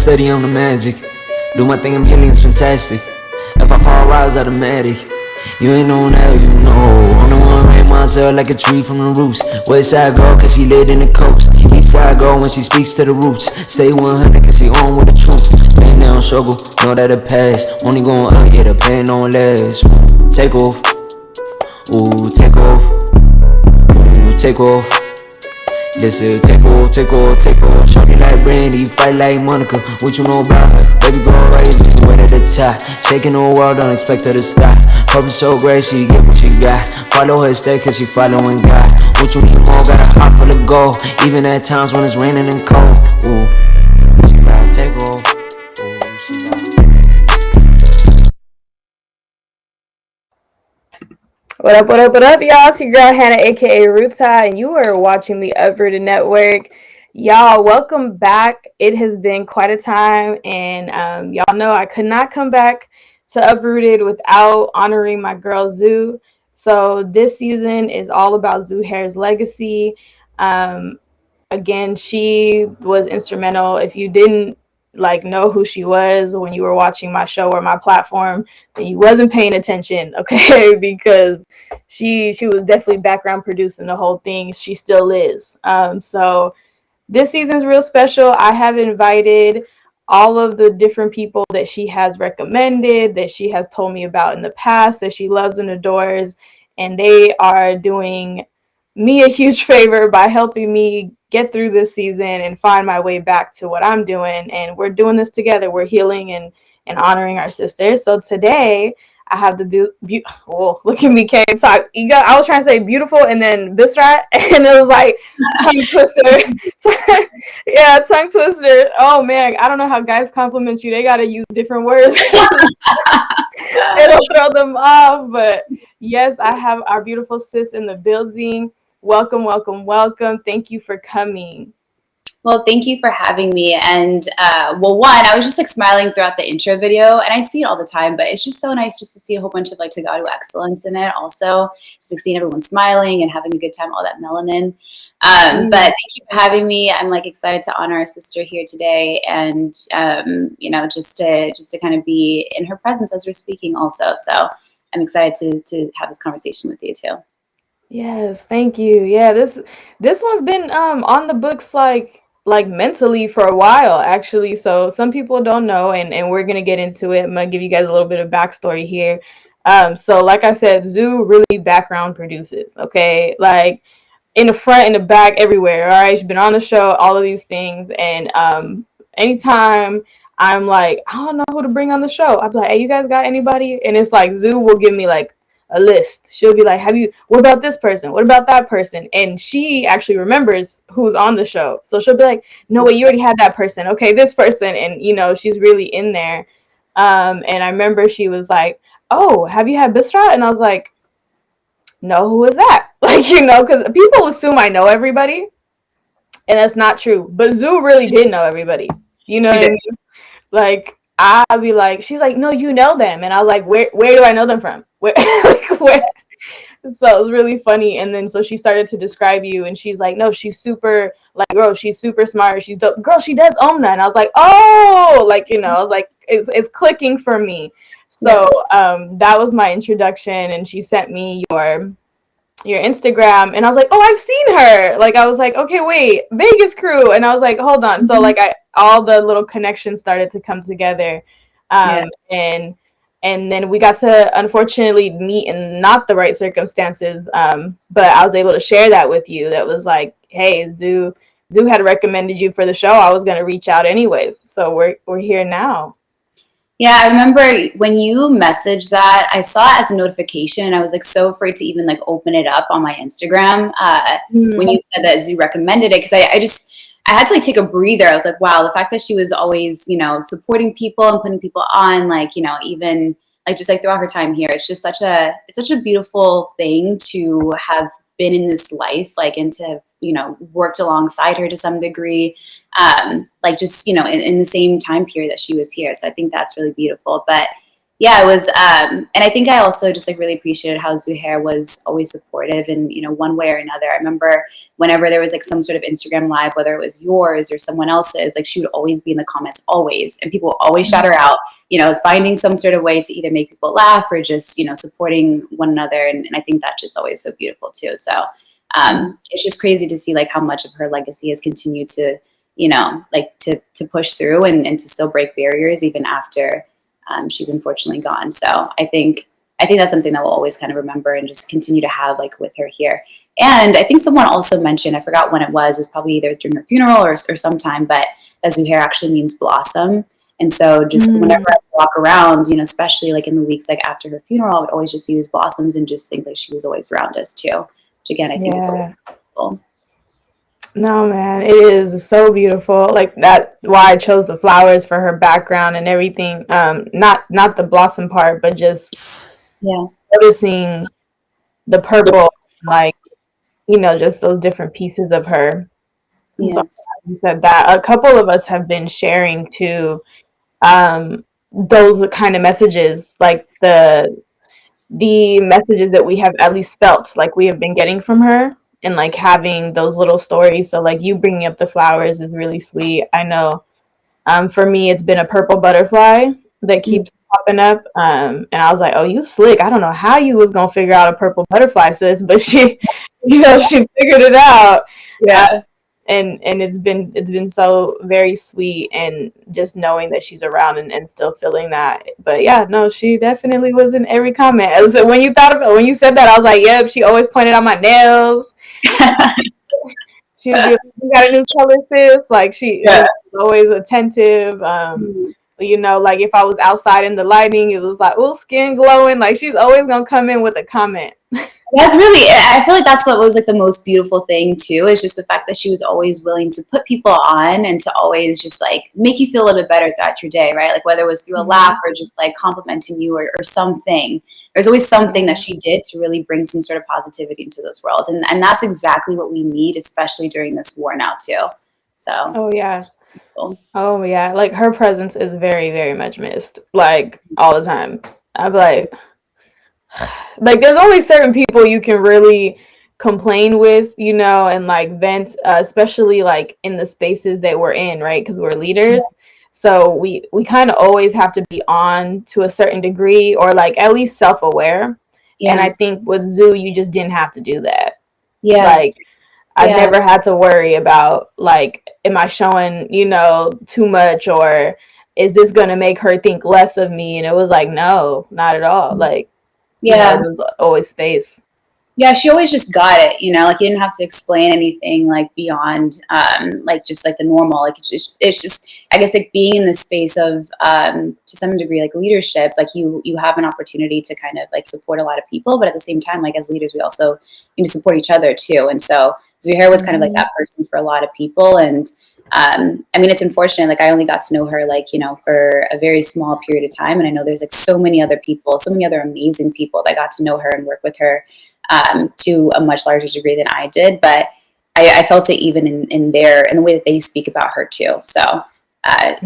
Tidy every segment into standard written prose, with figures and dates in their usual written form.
steady on the magic. Do my thing, I'm healing, it's fantastic. If I fall, rise automatic. You ain't know now, you know. I'm the one rain myself like a tree from the roots. West side girl, cause she lit in the coast. East side girl when she speaks to the roots. Stay 100 cause she on with the truth. Been down struggle, know that it pass. Only going up, yeah, the pain don't last. Take off, ooh, take off, ooh, take off. This is take off, take off, take off. Shorty like Brandy, fight like Monica. What you know about her? Baby girl raising right at the top. Shaking the world, don't expect her to stop. Purpose so great, she get what she got. Follow her step, cause she following God. What you need more, got a heart full of gold. Even at times when it's raining and cold. Ooh, she about to take off. Ooh, she about to... What up, what up, what up, y'all? It's your girl, Hanna, a.k.a. Ruta, and you are watching the Uprooted Network. Y'all, welcome back. It has been quite a time, and y'all know I could not come back to Uprooted without honoring my girl, Zuh. So this season is all about Zuher's legacy. Again, she was instrumental. If you didn't know who she was when you were watching my show or my platform, then you wasn't paying attention, okay? Because she was definitely background producing the whole thing. She still is. So this season's real special. I have invited all of the different people that she has recommended, that she has told me about in the past, that she loves and adores, and they are doing me a huge favor by helping me get through this season and find my way back to what I'm doing. And we're doing this together. We're healing and honoring our sisters. So today I have the oh, look at me, can't talk. I was trying to say beautiful and then Bserat, and it was like tongue twister. Yeah, tongue twister. Oh man, I don't know how guys compliment you. They gotta use different words. It'll throw them off. But yes, I have our beautiful sis in the building. Welcome, welcome, welcome. Thank you for coming. Well, thank you for having me. And one, I was just smiling throughout the intro video, and I see it all the time, but it's just so nice just to see a whole bunch of Tagadu excellence in it. Also, just seeing everyone smiling and having a good time, all that melanin. But thank you for having me. I'm excited to honor our sister here today, and just to kind of be in her presence as we're speaking also. So I'm excited to have this conversation with you too. Yes, thank you. Yeah, this one's been on the books like mentally for a while actually. So some people don't know, and we're gonna get into it. I'm gonna give you guys a little bit of backstory here. So like I said, Zuh really background produces, okay? Like in the front, in the back, everywhere. All right, she's been on the show, all of these things, and anytime I'm like, I don't know who to bring on the show, I'll be like, hey, you guys got anybody? And it's like Zuh will give me a list. She'll be like, what about this person? What about that person? And she actually remembers who's on the show. So she'll be like, no, wait, you already had that person. Okay, this person. And, she's really in there. And I remember she was like, oh, have you had Bserat? And I was like, no, who is that? Because people assume I know everybody. And that's not true. But Zuh really did know everybody. You know what I mean? I'll be like, she's like, no, you know them. And I was like, where do I know them from? Where? So it was really funny. And then so she started to describe you, and she's like, no, she's super, girl, she's super smart. She's dope. Girl, she does Omna. And I was like, oh, I was like, it's clicking for me. So that was my introduction. And she sent me your Instagram, and I was like, oh, I've seen her. I was like, okay, wait, Vegas crew. And I was like, hold on. So all the little connections started to come together. And then we got to unfortunately meet in not the right circumstances. But I was able to share that with you. That was like, hey, Zuh had recommended you for the show. I was going to reach out anyways. So we're here now. Yeah, I remember when you messaged that, I saw it as a notification, and I was so afraid to even open it up on my Instagram when you said that Zuh recommended it, because I had to take a breather. I was like, wow, the fact that she was always, supporting people and putting people on, even just throughout her time here, it's just such a beautiful thing to have been in this life, and to have, worked alongside her to some degree, in the same time period that she was here. So I think that's really beautiful. But yeah, it was, and I think I also just really appreciated how Zuher was always supportive in, one way or another. I remember whenever there was like some sort of Instagram live, whether it was yours or someone else's, like she would always be in the comments, always, and people would always shout her out, finding some sort of way to either make people laugh or just, supporting one another. And I think that's just always so beautiful too. So it's just crazy to see like how much of her legacy has continued to, like to push through and to still break barriers even after she's unfortunately gone. So I think that's something that we'll always kind of remember and just continue to have like with her here. And I think someone also mentioned, I forgot when it was probably either during her funeral or sometime, but that Zuher actually means blossom. And so just whenever I walk around, especially like in the weeks like after her funeral, I would always just see these blossoms and just think like she was always around us too, which again, I think is always beautiful. No, man, it is so beautiful. Like that, why I chose the flowers for her background and everything. Not the blossom part, but just noticing the purple, like, just those different pieces of her. Yeah. So you said that a couple of us have been sharing too, those kind of messages, like the messages that we have at least felt like we have been getting from her, and like having those little stories. So like you bringing up the flowers is really sweet. I know for me it's been a purple butterfly that keeps popping up, and I was like, oh, you slick. I don't know how you was gonna figure out a purple butterfly, sis, but she she figured it out. And it's been so very sweet, and just knowing that she's around and still feeling that. But yeah, no, she definitely was in every comment. So when you said that, I was like, yep, she always pointed out my nails. She would be, you got a new color, sis. Like she was always attentive. Like if I was outside in the lighting, it was like, oh, skin glowing. Like she's always gonna come in with a comment. That's really, I feel like that's what was like the most beautiful thing too, is just the fact that she was always willing to put people on and to always just like make you feel a little bit better throughout your day, right? Like whether it was through a laugh or just like complimenting you or something. There's always something that she did to really bring some sort of positivity into this world. And that's exactly what we need, especially during this war now too. So. Oh yeah. Oh yeah. Like her presence is very, very much missed. Like all the time. I'm like there's only certain people you can really complain with, and like vent, especially like in the spaces that we're in, right? Because we're leaders. So we kind of always have to be on to a certain degree, or like at least self-aware. And I think with Zoo, you just didn't have to do that. Like I've never had to worry about like, am I showing, too much, or is this going to make her think less of me? And it was like, no, not at all. Like, there was always space. Yeah, she always just got it, like you didn't have to explain anything like beyond like just like the normal. Like it's just I guess like being in the space of to some degree like leadership, like you have an opportunity to kind of like support a lot of people, but at the same time, like as leaders we also need to support each other too. And so Zuher was kind of like that person for a lot of people. And I mean, it's unfortunate, like I only got to know her like, for a very small period of time. And I know there's like so many other people, so many other amazing people that got to know her and work with her to a much larger degree than I did. But I felt it even in the way that they speak about her too. So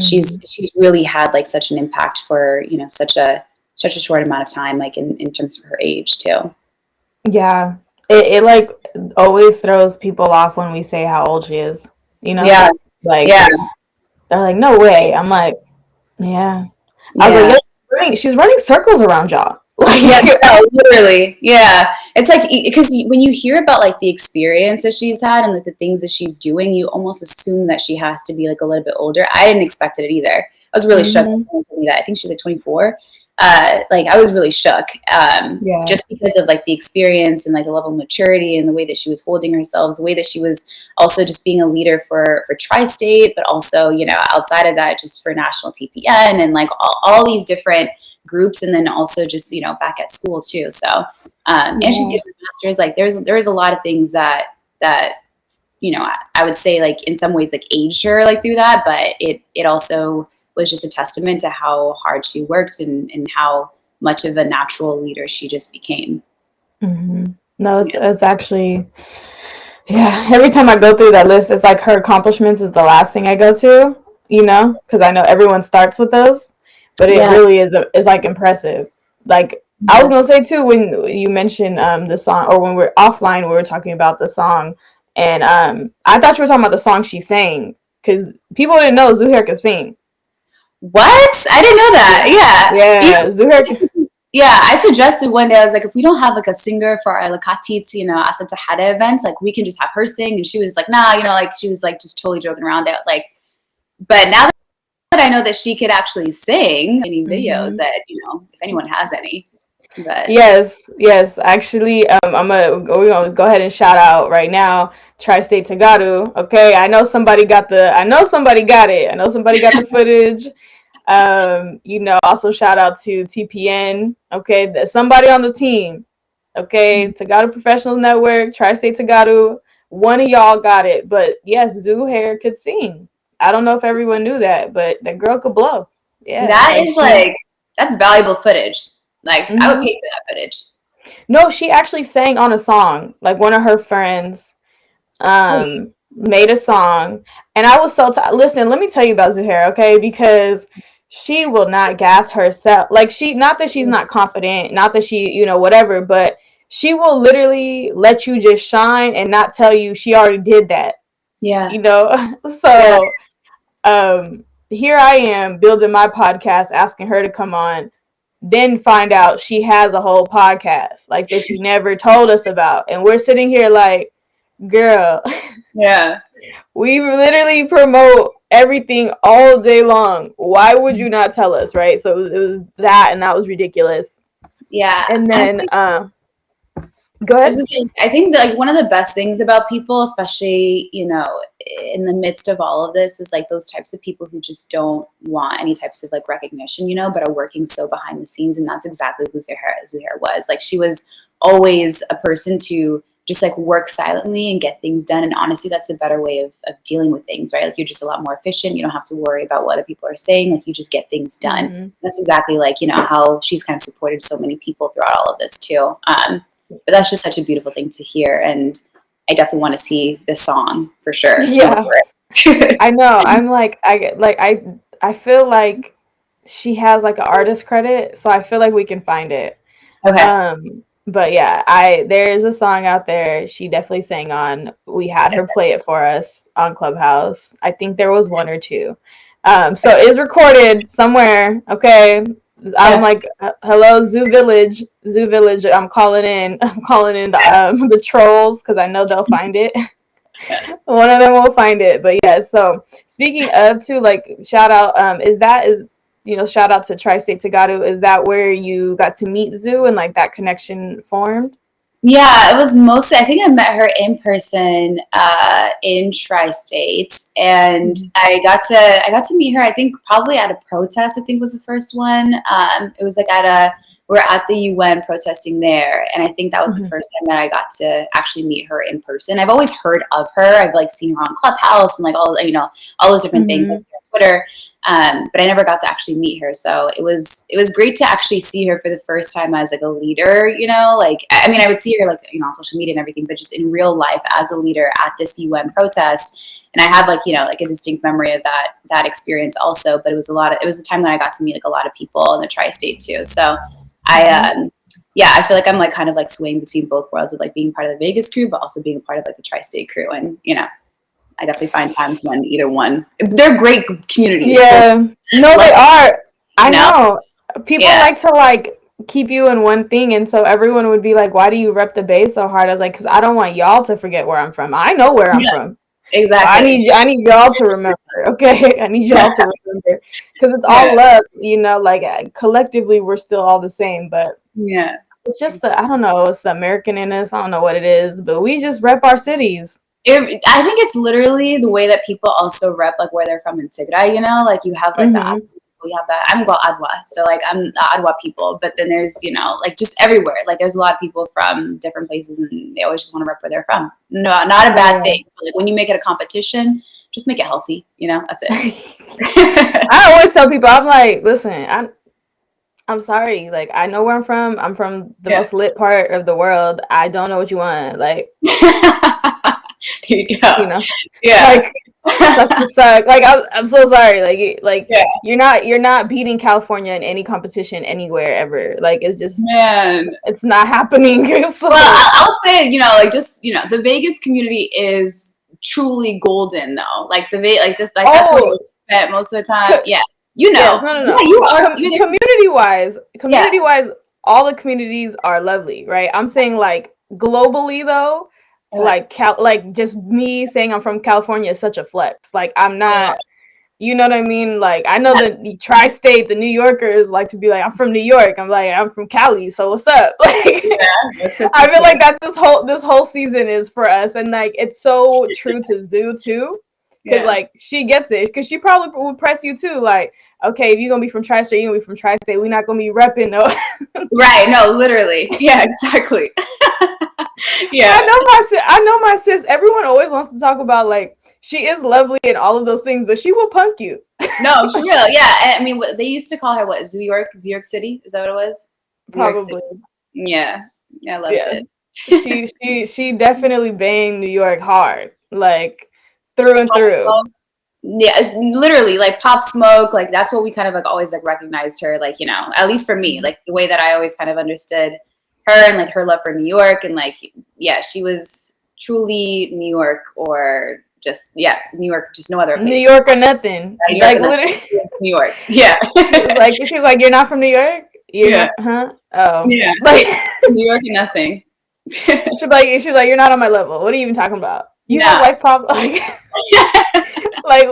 she's really had like such an impact for, such a short amount of time, like in terms of her age too. Yeah. It like always throws people off when we say how old she is, Yeah. Like, they're like, no way. I'm like, I was like, she's running circles around y'all. Like, literally. Yeah. It's like, because when you hear about like the experience that she's had and like the things that she's doing, you almost assume that she has to be like a little bit older. I didn't expect it either. I was really shook when someone told me that. I think she's like 24. Like I was really shook, just because of like the experience and like the level of maturity and the way that she was holding herself, the way that she was also just being a leader for Tri-State, but also, outside of that, just for national TPN and like all these different groups. And then also just, back at school too. So, and she's getting a master's, like there's a lot of things that, I would say like in some ways like aged her like through that, but it also was just a testament to how hard she worked and how much of a natural leader she just became. No, it's actually, every time I go through that list, it's like her accomplishments is the last thing I go to, because I know everyone starts with those, but it really is like impressive. Like I was gonna say too, when you mentioned the song, or when we're offline, we were talking about the song, And I thought you were talking about the song she sang, because people didn't know Zuher could sing. What? I didn't know that. Yeah, Zuher. Yeah, I suggested one day, I was like, if we don't have like a singer for our Lakatit, Asa Tahada events, like we can just have her sing. And she was like, nah, like she was like just totally joking around. I was like, but now that I know that she could actually sing, any videos that, if anyone has any. But Yes. Actually, we're gonna go ahead and shout out right now, Tri-State Tagaru. Okay, I know somebody got it. I know somebody got the footage. Also shout out to TPN. Okay, somebody on the team. Okay, Tagaru Professionals Network, Tri-State Tagaru. One of y'all got it. But yes, Zuher could sing. I don't know if everyone knew that, but that girl could blow. Yeah, that is that's valuable footage. Like I would pay for that footage. No, she actually sang on a song. Like one of her friends made a song, and I was so listen, let me tell you about Zuher, okay? Because she will not gas herself. Like not that she's not confident, not that she, whatever, but she will literally let you just shine and not tell you she already did that. Yeah. So here I am building my podcast, asking her to come on, then find out she has a whole podcast like that she never told us about. And we're sitting here like, girl, yeah, we literally promote everything all day long. Why would you not tell us, right? So it was that, and that was ridiculous. Yeah. And then go ahead. I think that, like, one of the best things about people, especially, in the midst of all of this, is like those types of people who just don't want any types of like recognition, but are working so behind the scenes. And that's exactly who Zuher was. Like, she was always a person to just like work silently and get things done. And honestly, that's a better way of dealing with things, right? Like, you're just a lot more efficient. You don't have to worry about what other people are saying. Like, you just get things done. That's exactly like, how she's kind of supported so many people throughout all of this too. But that's just such a beautiful thing to hear. And I definitely want to see this song for sure. Yeah. I know. I'm like, I feel like she has like an artist credit, so I feel like we can find it. Okay. But yeah, there is a song out there she definitely sang on. We had her play it for us on Clubhouse. I think there was one or two. So it's recorded somewhere. Okay. I'm like, hello, Zoo Village. I'm calling in the trolls, because I know they'll find it. One of them will find it. But yeah, so speaking of too, like, shout out, shout out to Tri-State Tagaru. Is that where you got to meet Zoo and like that connection formed? Yeah, it was mostly, I think I met her in person in Tri-State, and I got to meet her, I think probably at a protest, I think was the first one. It was like we're at the UN protesting there, and I think that was the first time that I got to actually meet her in person. I've always heard of her. I've like seen her on Clubhouse and like all those different things like on Twitter. But I never got to actually meet her. So it was great to actually see her for the first time as like a leader, like, I mean, I would see her like, on social media and everything, but just in real life as a leader at this UN protest. And I have like, like a distinct memory of that experience also, but it was the time that I got to meet like a lot of people in the Tri-State too. So I feel like I'm like kind of like swaying between both worlds of like being part of the Vegas crew, but also being a part of like the Tri-State crew. And, I definitely find times when either one, they're great communities. Yeah, no, they are. I know. People like to like keep you in one thing, and so everyone would be like, "Why do you rep the Bay so hard?" I was like, "Because I don't want y'all to forget where I'm from. I know where I'm from. Exactly. I need y'all to remember. Okay, I need y'all to remember, because it's all love. Like collectively, we're still all the same. But it's just I don't know. It's the American in us. I don't know what it is, but we just rep our cities. I think it's literally the way that people also rep like where they're from in Tigray, like you have like we have that. I'm Adwa, so like I'm the Adwa people, but then there's like just everywhere, like there's a lot of people from different places, and they always just want to rep where they're from. No, not a bad thing. But, like, when you make it a competition, just make it healthy. That's it. I always tell people, I'm like, listen, I'm sorry, like I know where I'm from. I'm from the most lit part of the world. I don't know what you want, like. There you go. Like, sucks to suck. Like I'm so sorry. Like Yeah. you're not beating California in any competition anywhere ever. Like it's just Man. it's not happening. So Well, I'll say, like just, the Vegas community is truly golden though. Like like this, like that's what you spent most of the time. Yeah. Yes, no. Yeah, you are. Yeah. Community wise, all the communities are lovely, right? I'm saying like globally though, like like just me saying I'm from California is such a flex. Like I'm not, you know what I mean? Like I know the Tri-State, the New Yorkers like to be like, I'm from New York. I'm like, I'm from Cali, so what's up? Like I feel like that's this whole season is for us, and like it's so true to Zoo too, because like she gets it, because she probably would press you too, like, okay, if you're gonna be from Tri-State, you're gonna be from Tri-State. We're not gonna be repping no. Right. No, literally. Yeah, exactly. Yeah. I know my sis. Everyone always wants to talk about like she is lovely and all of those things, but she will punk you. No, for real. Yeah. And I mean, they used to call her what? New York City? Is that what it was? Probably. Yeah. Yeah, I loved it. She definitely banged New York hard, like through and through. Smoke. Yeah, literally, like Pop Smoke, like that's what we kind of like always like recognized her, like, at least for me, like the way that I always kind of understood her and like her love for New York, and like, yeah, she was truly New York, or just, yeah, New York, just no other place. New York or nothing. New York like literally. New York. Yeah. She's like, you're not from New York? Huh? Oh. Yeah. Like New York or nothing. she's like, you're not on my level. What are you even talking about? You have life problems. Like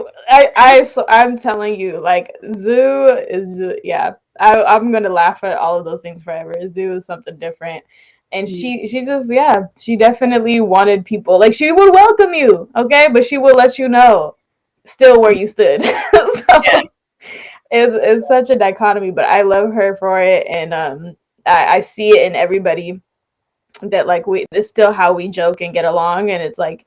I'm telling you, like Zoo is, yeah. I'm gonna laugh at all of those things forever. Zoo is something different, and she just, yeah, she definitely wanted people, like she would welcome you, okay, but she would let you know still where you stood. So it's such a dichotomy, but I love her for it, and I see it in everybody that like it's still how we joke and get along, and it's like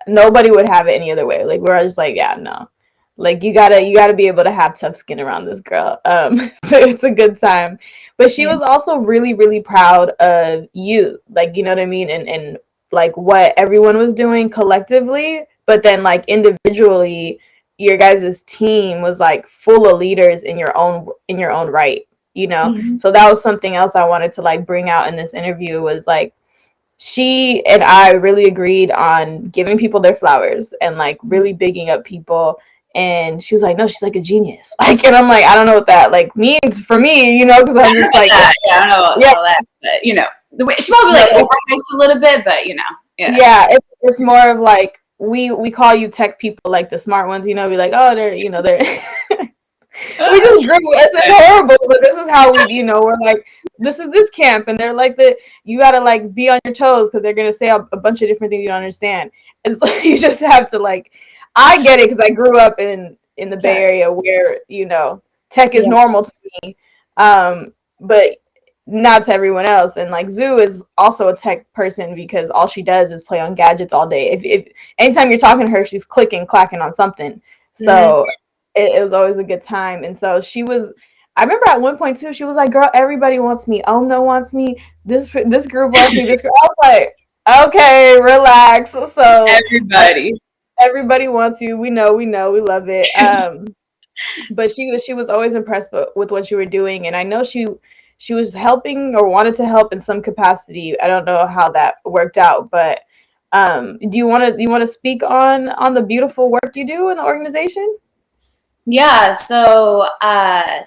nobody would have it any other way. Like we're just like, yeah, no, like you gotta be able to have tough skin around this girl. So it's a good time. But she was also really, really proud of you, like, you know what I mean, and like what everyone was doing collectively, but then like individually your guys' team was like full of leaders in your own right, so that was something else I wanted to like bring out in this interview, was like she and I really agreed on giving people their flowers and like really bigging up people. And she was like, no, she's like a genius. Like, and I'm like, I don't know what that like means for me, because I'm just like, I don't know all that, but the way she probably like overhyped a little bit, but yeah, it's more of like we call you tech people, like the smart ones, be like, oh, they're we just grew. It's horrible, but this is how we, we're like, this is this camp, and they're like you gotta like be on your toes because they're gonna say a bunch of different things you don't understand, and so you just have to like, I get it because I grew up in the Bay Area where tech is normal to me, but not to everyone else. And like Zoo is also a tech person because all she does is play on gadgets all day. If anytime you're talking to her, she's clicking, clacking on something. So it was always a good time. And so I remember at one point too, she was like, girl, everybody wants me. Omna wants me. This group wants me. This group. I was like, okay, relax. So everybody wants you. We know, we love it. But she was always impressed with what you were doing. And I know she was helping or wanted to help in some capacity. I don't know how that worked out, but do you want to speak on the beautiful work you do in the organization? Yeah, so I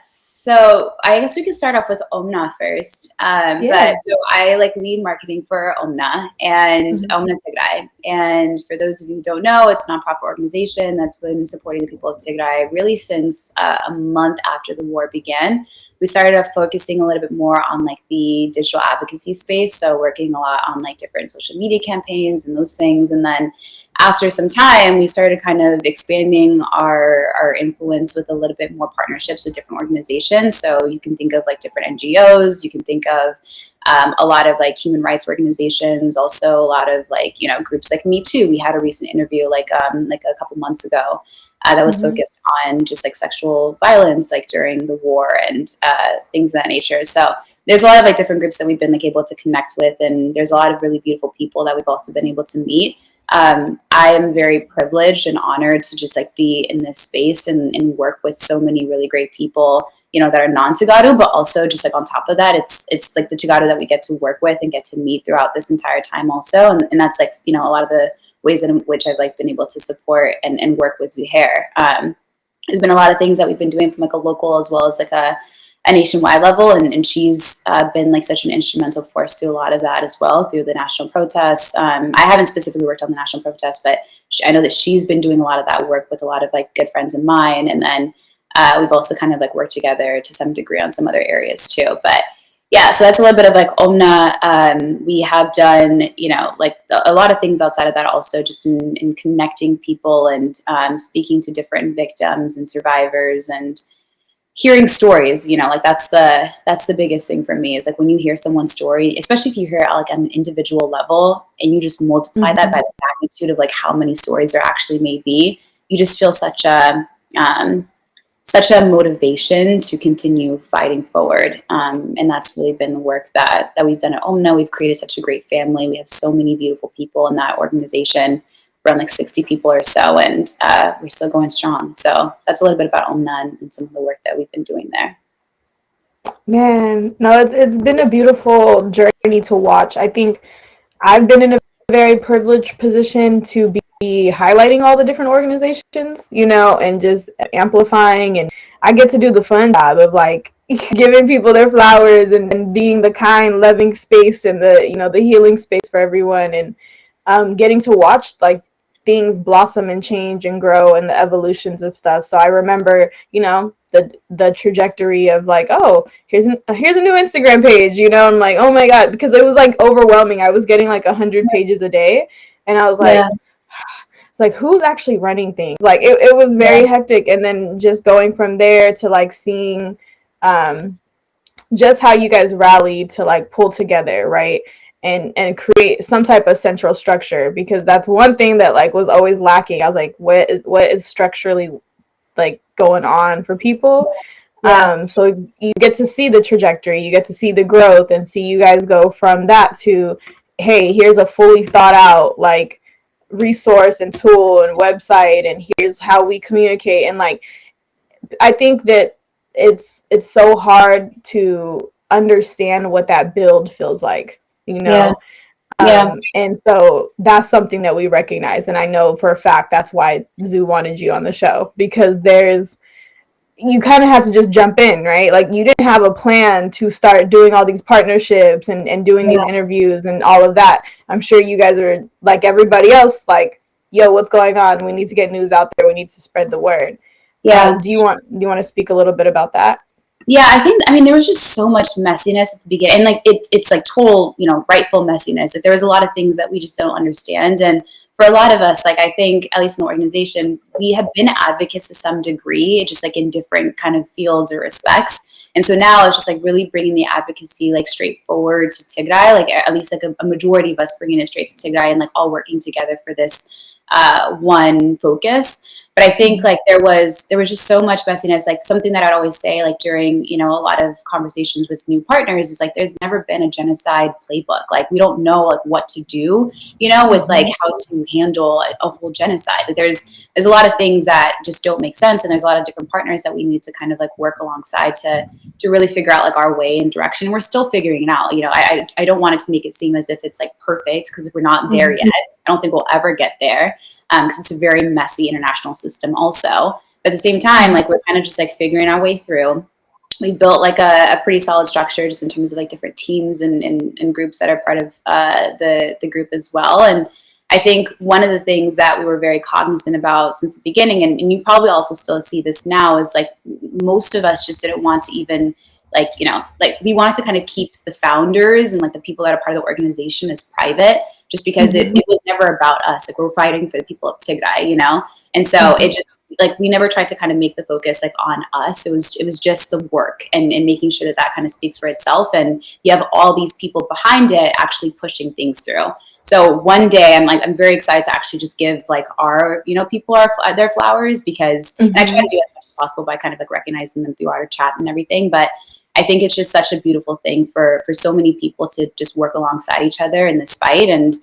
guess we could start off with Omna first. But so I like lead marketing for Omna and Omna Tigray. And for those of you who don't know, it's a nonprofit organization that's been supporting the people of Tigray really since a month after the war began. We started off focusing a little bit more on like the digital advocacy space, so working a lot on like different social media campaigns and those things. And then after some time, we started kind of expanding our influence with a little bit more partnerships with different organizations. So you can think of like different NGOs, you can think of a lot of like human rights organizations, also a lot of like, groups like Me Too. We had a recent interview like a couple months ago that was focused on just like sexual violence, like during the war and things of that nature. So there's a lot of like different groups that we've been like able to connect with, and there's a lot of really beautiful people that we've also been able to meet. I am very privileged and honored to just like be in this space and work with so many really great people, that are non-Tagadu, but also just like on top of that, it's like the Tagadu that we get to work with and get to meet throughout this entire time also. And that's like, a lot of the ways in which I've like been able to support and work with Zuher. There's been a lot of things that we've been doing from like a local as well as like a nationwide level, and she's been like such an instrumental force through a lot of that as well through the national protests. I haven't specifically worked on the national protests, but I know that she's been doing a lot of that work with a lot of like good friends of mine, and then we've also kind of like worked together to some degree on some other areas too. But yeah, so that's a little bit of like Omna. We have done, like a lot of things outside of that also, just in connecting people and speaking to different victims and survivors and hearing stories. Like that's the biggest thing for me is like when you hear someone's story, especially if you hear it like on an individual level and you just multiply that by the magnitude of like how many stories there actually may be, you just feel such a motivation to continue fighting forward. And that's really been the work that we've done at Omna. We've created such a great family. We have so many beautiful people in that organization, around like 60 people or so, and we're still going strong. So that's a little bit about Omna and some of the work that we've been doing there. Man, no, it's been a beautiful journey to watch. I think I've been in a very privileged position to be highlighting all the different organizations, and just amplifying, and I get to do the fun job of like giving people their flowers and being the kind, loving space and the healing space for everyone, and getting to watch like things blossom and change and grow and the evolutions of stuff. So I remember, the trajectory of like, oh, here's a new Instagram page, I'm like, oh my God, because it was like overwhelming. I was getting like 100 pages a day, and I was like, it's like, who's actually running things? Like it was very hectic. And then just going from there to like seeing just how you guys rallied to like pull together, right? And create some type of central structure, because that's one thing that like was always lacking. I was like, what is structurally like going on for people? So you get to see the trajectory, you get to see the growth, and see you guys go from that to, hey, here's a fully thought out like resource and tool and website, and here's how we communicate. And like I think that it's so hard to understand what that build feels like. And so that's something that we recognize, and I know for a fact that's why Zoo wanted you on the show, because you kind of had to just jump in, right? Like you didn't have a plan to start doing all these partnerships and doing these interviews and all of that. I'm sure you guys are like everybody else, like, yo, what's going on? We need to get news out there. We need to spread the word. Do you want to speak a little bit about that? Yeah, I mean, there was just so much messiness at the beginning, and like it's like total, rightful messiness. Like there was a lot of things that we just don't understand, and for a lot of us, like I think, at least in the organization, we have been advocates to some degree, just like in different kind of fields or respects. And so now it's just like really bringing the advocacy like straightforward to Tigray, like at least like a majority of us bringing it straight to Tigray and like all working together for this one focus. But I think like there was just so much messiness. Like something that I'd always say, like during, a lot of conversations with new partners, is like there's never been a genocide playbook. Like we don't know like what to do, with like how to handle a whole genocide. Like there's a lot of things that just don't make sense, and there's a lot of different partners that we need to kind of like work alongside to really figure out like our way and direction. We're still figuring it out. I don't want it to make it seem as if it's like perfect, because we're not there yet. I don't think we'll ever get there. Because it's a very messy international system also. But at the same time, like we're kind of just like figuring our way through. We built like a pretty solid structure just in terms of like different teams and groups that are part of the group as well. And I think one of the things that we were very cognizant about since the beginning, and you probably also still see this now, is like most of us just didn't want to even like we wanted to kind of keep the founders and like the people that are part of the organization as private, just because it was never about us. Like we're fighting for the people of Tigray, And so it just like we never tried to kind of make the focus like on us. It was just the work and making sure that kind of speaks for itself. And you have all these people behind it actually pushing things through. So one day I'm very excited to actually just give like our, people their flowers, because and I try to do as much as possible by kind of like recognizing them through our chat and everything. But I think it's just such a beautiful thing for so many people to just work alongside each other in this fight. And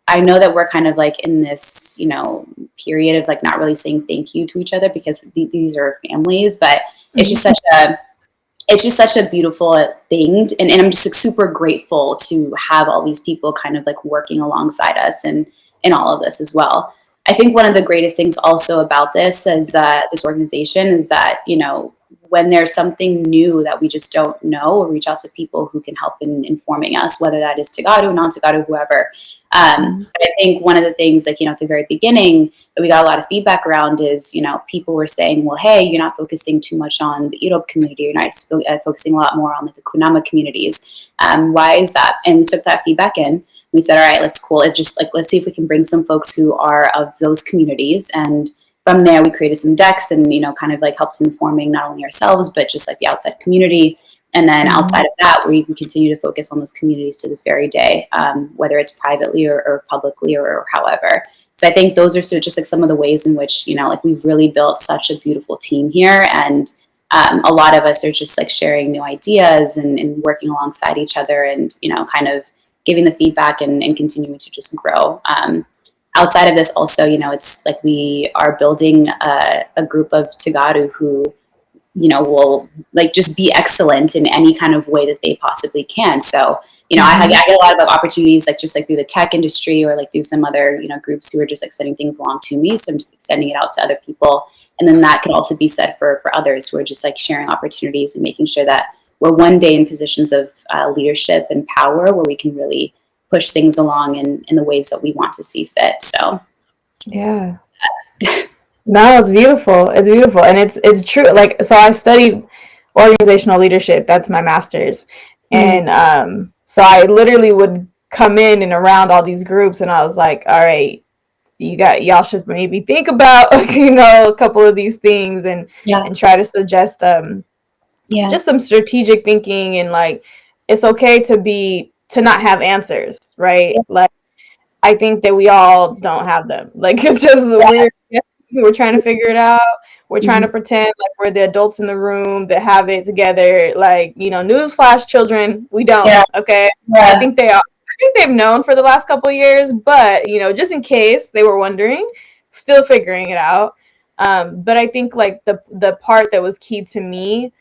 I know that we're kind of like in this, you know, period of like not really saying thank you to each other because these are families, but it's just such a beautiful thing. And I'm just like super grateful to have all these people kind of like working alongside us and in all of this as well. I think one of the greatest things also about this as this organization is that, you know, when there's something new that we just don't know, we'll reach out to people who can help in informing us, whether that is Tagadu, non-Tagadu, whoever. But I think one of the things, like, you know, at the very beginning that we got a lot of feedback around is, you know, people were saying, well, hey, you're not focusing too much on the Europe community. You're not focusing a lot more on like the Kunama communities. Why is that? And we took that feedback in. We said, all right, let's cool. It's just like, let's see if we can bring some folks who are of those communities. And from there, we created some decks and, you know, kind of like helped informing not only ourselves, but just like the outside community. And then outside of that, we continue to focus on those communities to this very day, whether it's privately or publicly or however. So I think those are sort of just like some of the ways in which, you know, like we've really built such a beautiful team here. And a lot of us are just like sharing new ideas and working alongside each other and, you know, kind of giving the feedback and continuing to just grow. Outside of this also, you know, it's like we are building a group of Tagadu who, you know, will like just be excellent in any kind of way that they possibly can. So, you know, I get a lot of opportunities, like just like through the tech industry or like through some other, you know, groups who are just like sending things along to me. So I'm just extending it out to other people. And then that can also be said for others who are just like sharing opportunities and making sure that we're one day in positions of leadership and power where we can really push things along in the ways that we want to see fit. So, yeah. No, it's beautiful. It's beautiful. And it's true. Like, so I studied organizational leadership. That's my master's. And so I literally would come in and around all these groups and I was like, all right, y'all should maybe think about, you know, a couple of these things and try to suggest just some strategic thinking and like it's okay to not have answers, right? Like I think that we all don't have them. Like it's just we're trying to figure it out. We're trying to pretend like we're the adults in the room that have it together. Like, you know, newsflash, children, we don't. Okay. I think they've known for the last couple of years, but you know, just in case they were wondering, still figuring it out. But I think like the part that was key to me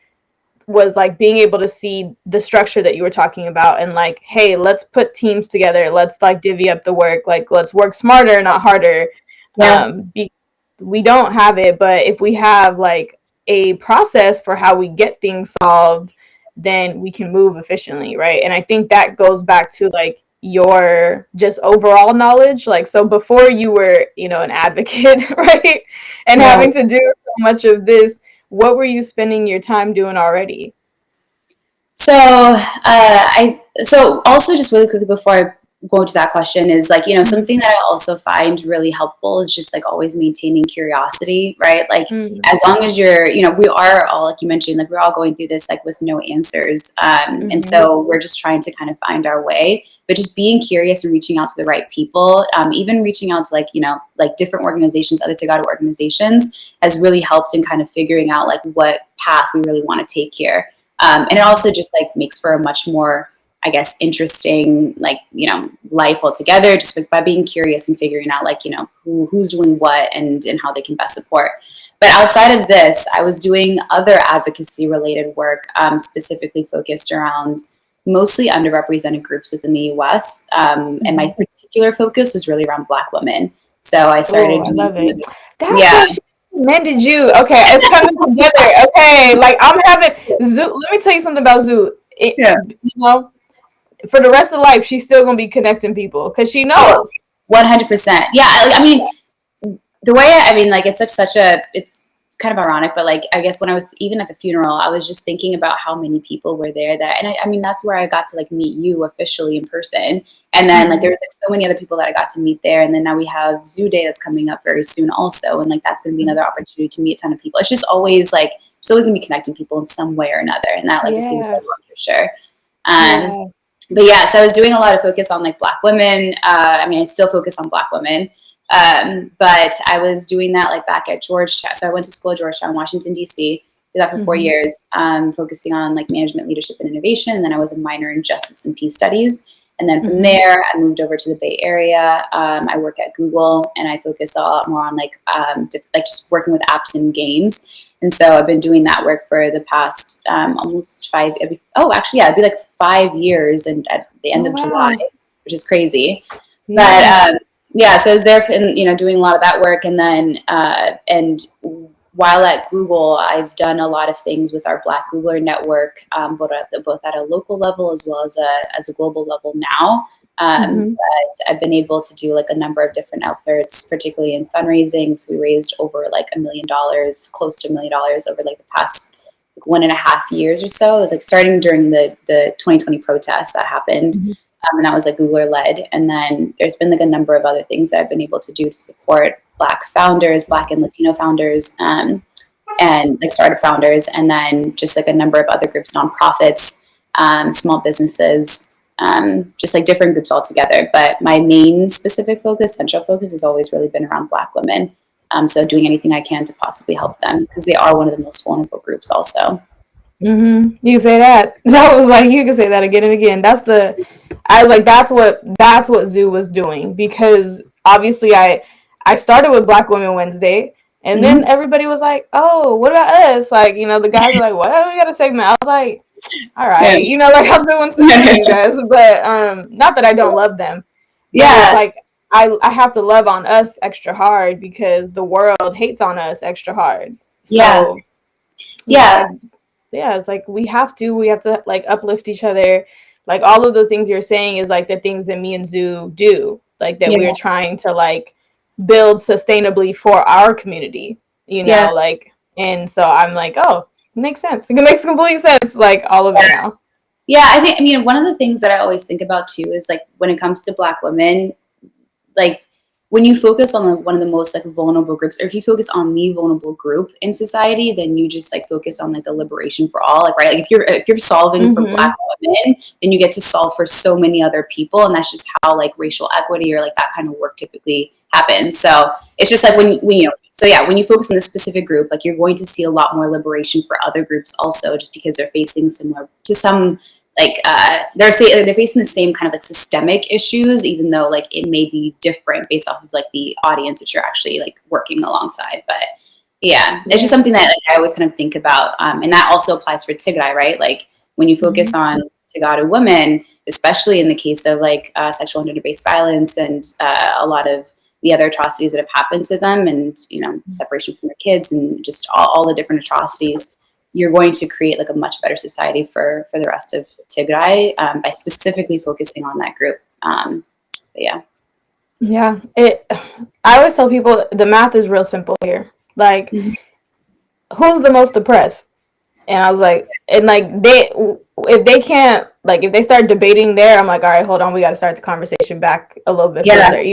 was like being able to see the structure that you were talking about and like, hey, let's put teams together. Let's like divvy up the work. Like, let's work smarter, not harder. We don't have it, but if we have like a process for how we get things solved, then we can move efficiently, right? And I think that goes back to like your just overall knowledge. Like, so before you were, you know, an advocate, right? And having to do so much of this, what were you spending your time doing already? So so also just really quickly before I go to that question is like, you know, something that I also find really helpful is just like always maintaining curiosity, right? Like as long as you're, you know, we are all, like you mentioned, like we're all going through this like with no answers. And so we're just trying to kind of find our way, but just being curious and reaching out to the right people, even reaching out to like, you know, like different organizations, other Tagadu organizations has really helped in kind of figuring out like what path we really want to take here. And it also just like makes for a much more, I guess, interesting, like, you know, life altogether, just like by being curious and figuring out like, you know, who's doing what and how they can best support. But outside of this, I was doing other advocacy related work, specifically focused around mostly underrepresented groups within the US. And my particular focus was really around Black women. So I started doing some of That's recommended you. Okay, it's coming together. Okay, like I'm having Zoo. Let me tell you something about Zoo. You know, for the rest of life, she's still gonna be connecting people because she knows. 100%. Yeah, I mean, the way I mean, like it's it's kind of ironic, but like I guess when I was even at the funeral, I was just thinking about how many people were there. And I mean, that's where I got to like meet you officially in person. And then like there was like so many other people that I got to meet there. And then now we have Zoo Day that's coming up very soon also, and like that's going to be another opportunity to meet a ton of people. It's just always like it's always going to be connecting people in some way or another, and that like is for sure. But yeah, so I was doing a lot of focus on like Black women. I mean, I still focus on Black women. But I was doing that like back at Georgetown. So I went to school at Georgetown, Washington, D.C., did that for 4 years, focusing on like management, leadership, and innovation. And then I was a minor in justice and peace studies. And then from there, I moved over to the Bay Area. I work at Google, and I focus a lot more on like just working with apps and games. And so I've been doing that work for the past almost it'd be like 5 years, and at the end of July, which is crazy. Yeah. But so I was there and doing a lot of that work, and then and while at Google, I've done a lot of things with our Black Googler network, both at a local level as well as a global level now. But I've been able to do like a number of different efforts, particularly in fundraising. So we raised over like $1 million, close to $1 million over like the past 1.5 years or so. It was like starting during the 2020 protests that happened. And that was like Googler led. And then there's been like a number of other things that I've been able to do to support Black founders, Black and Latino founders, and like startup founders, and then just like a number of other groups, nonprofits, small businesses, just like different groups altogether. But my main central focus has always really been around Black women. So doing anything I can to possibly help them, because they are one of the most vulnerable groups also. You can say that. That was like, you can say that again and again. That's what Zoo was doing, because obviously I started with Black Women Wednesday, and then everybody was like, oh, what about us? Like, the guys were like, what? We got a segment. I was like, all right, like I'm doing something for you guys, but not that I don't love them. Yeah. It's like I have to love on us extra hard because the world hates on us extra hard. So it's like we have to like uplift each other. Like all of the things you're saying is like the things that me and Zoo do, like that we're trying to like build sustainably for our community, like, and so I'm like, oh, it makes sense. It makes complete sense, like all of it now. Yeah, I mean, one of the things that I always think about too is like when it comes to Black women, like when you focus on one of the most like vulnerable groups, or if you focus on the vulnerable group in society, then you just like focus on like the liberation for all, like, right? Like if you're solving for Black women, then you get to solve for so many other people, and that's just how like racial equity or like that kind of work typically happens. So it's just like when you focus on this specific group, like you're going to see a lot more liberation for other groups also, just because they're facing similar to some. Like they're facing the same kind of like systemic issues, even though like it may be different based off of like the audience that you're actually like working alongside. But it's just something that like, I always kind of think about, and that also applies for Tigray, right? Like when you focus on Tigray women, especially in the case of like sexual and gender-based violence and a lot of the other atrocities that have happened to them, and separation from their kids, and just all the different atrocities. You're going to create like a much better society for the rest of Tigray by specifically focusing on that group. I always tell people the math is real simple here. Like, who's the most oppressed? And I was like, and like if they can't, like if they start debating there, I'm like, all right, hold on, we got to start the conversation back a little bit further,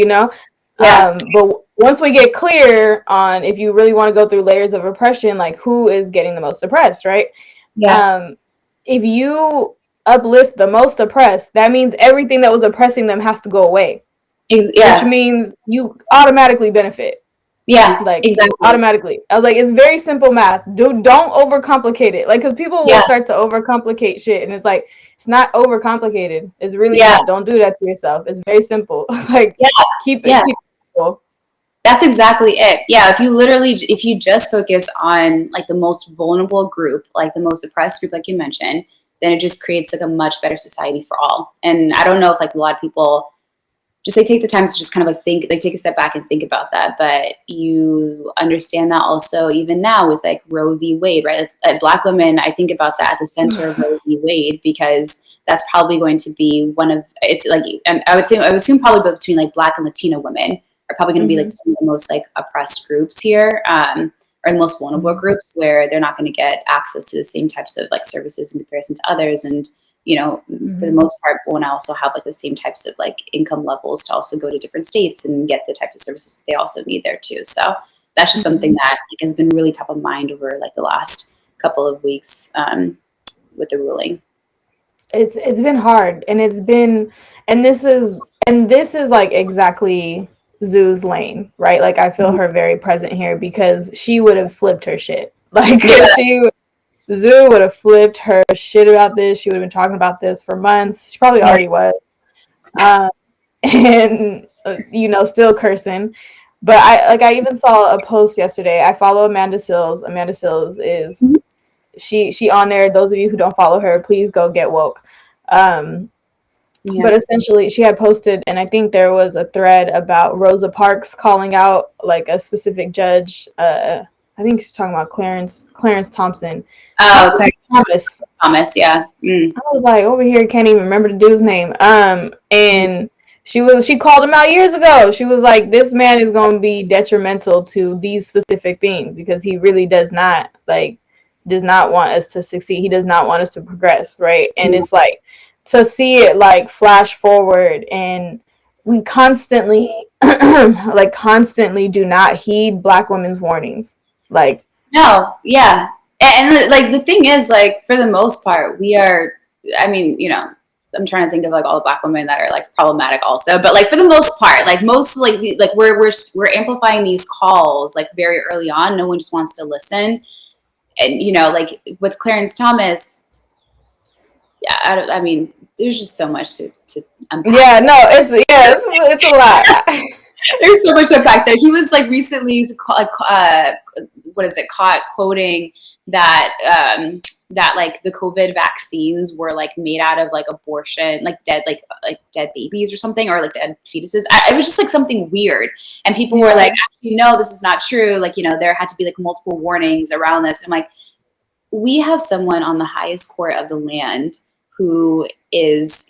but once we get clear on if you really want to go through layers of oppression, like who is getting the most oppressed, right? If you uplift the most oppressed, that means everything that was oppressing them has to go away, which means you automatically benefit. Like exactly. Automatically. I was like, it's very simple math. Don't overcomplicate it. Like, because people will start to overcomplicate shit, and it's like, it's not overcomplicated. It's really not. Don't do that to yourself. It's very simple. Like, keep it simple. That's exactly it. Yeah, if you just focus on like the most vulnerable group, like the most oppressed group, like you mentioned, then it just creates like a much better society for all. And I don't know if like a lot of people just like take the time to just kind of like think, like take a step back and think about that. But you understand that also even now with like Roe v. Wade, right? Like, Black women, I think about that at the center of Roe v. Wade, because that's probably going to be it's like, I would assume probably between like Black and Latino women are probably going to be like some of the most like oppressed groups here, or the most vulnerable groups, where they're not going to get access to the same types of like services in comparison to others. And for the most part, won't also have like the same types of like income levels to also go to different states and get the type of services they also need there too. So that's just something that like, has been really top of mind over like the last couple of weeks with the ruling. It's been hard, and this is like exactly Zoo's lane, right? Like I feel her very present here, because she would have flipped her shit. Like Zuher would have flipped her shit about this. She would have been talking about this for months. She probably already was. And still cursing. But I even saw a post yesterday. I follow Amanda Sills. Amanda Sills is she on there. Those of you who don't follow her, please go get woke. But essentially, she had posted, and I think there was a thread about Rosa Parks calling out like a specific judge. I think she's talking about Clarence Thompson. Oh, Thomas. Yeah. I was like, over here, can't even remember the dude's name. And she called him out years ago. She was like, this man is going to be detrimental to these specific things because he really does not want us to succeed. He does not want us to progress, right? And it's like to see it like flash forward, and we constantly constantly do not heed Black women's warnings. Like, no, yeah. And like the thing is, like, for the most part, we are, I mean, I'm trying to think of like all the Black women that are like problematic also, but like for the most part, like most like we're amplifying these calls like very early on. No one just wants to listen. And like with Clarence Thomas, yeah, I mean, there's just so much to unpack. Yeah, no, it's a lot. There's so much to unpack there. He was like recently caught quoting that like the COVID vaccines were like made out of like abortion, like dead babies or something, or like dead fetuses. It was just like something weird, and people were like, actually, no, this is not true. Like, there had to be like multiple warnings around this. I'm like, we have someone on the highest court of the land who is,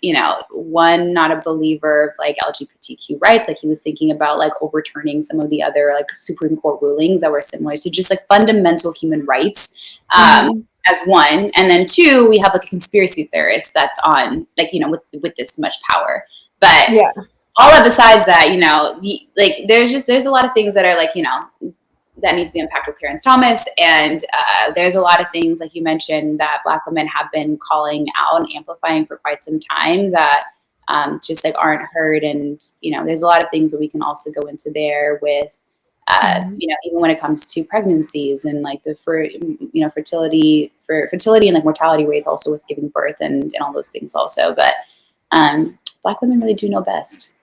one, not a believer of like LGBTQ rights. Like he was thinking about like overturning some of the other like Supreme Court rulings that were similar to just like fundamental human rights as one. And then two, we have like a conspiracy theorist that's on like, with this much power. But all of besides that, there's a lot of things that are like, that needs to be unpacked with Clarence Thomas. And there's a lot of things, like you mentioned, that Black women have been calling out and amplifying for quite some time that just like aren't heard. And, there's a lot of things that we can also go into there with, even when it comes to pregnancies and like the fertility and like mortality rates also with giving birth and all those things also. But Black women really do know best.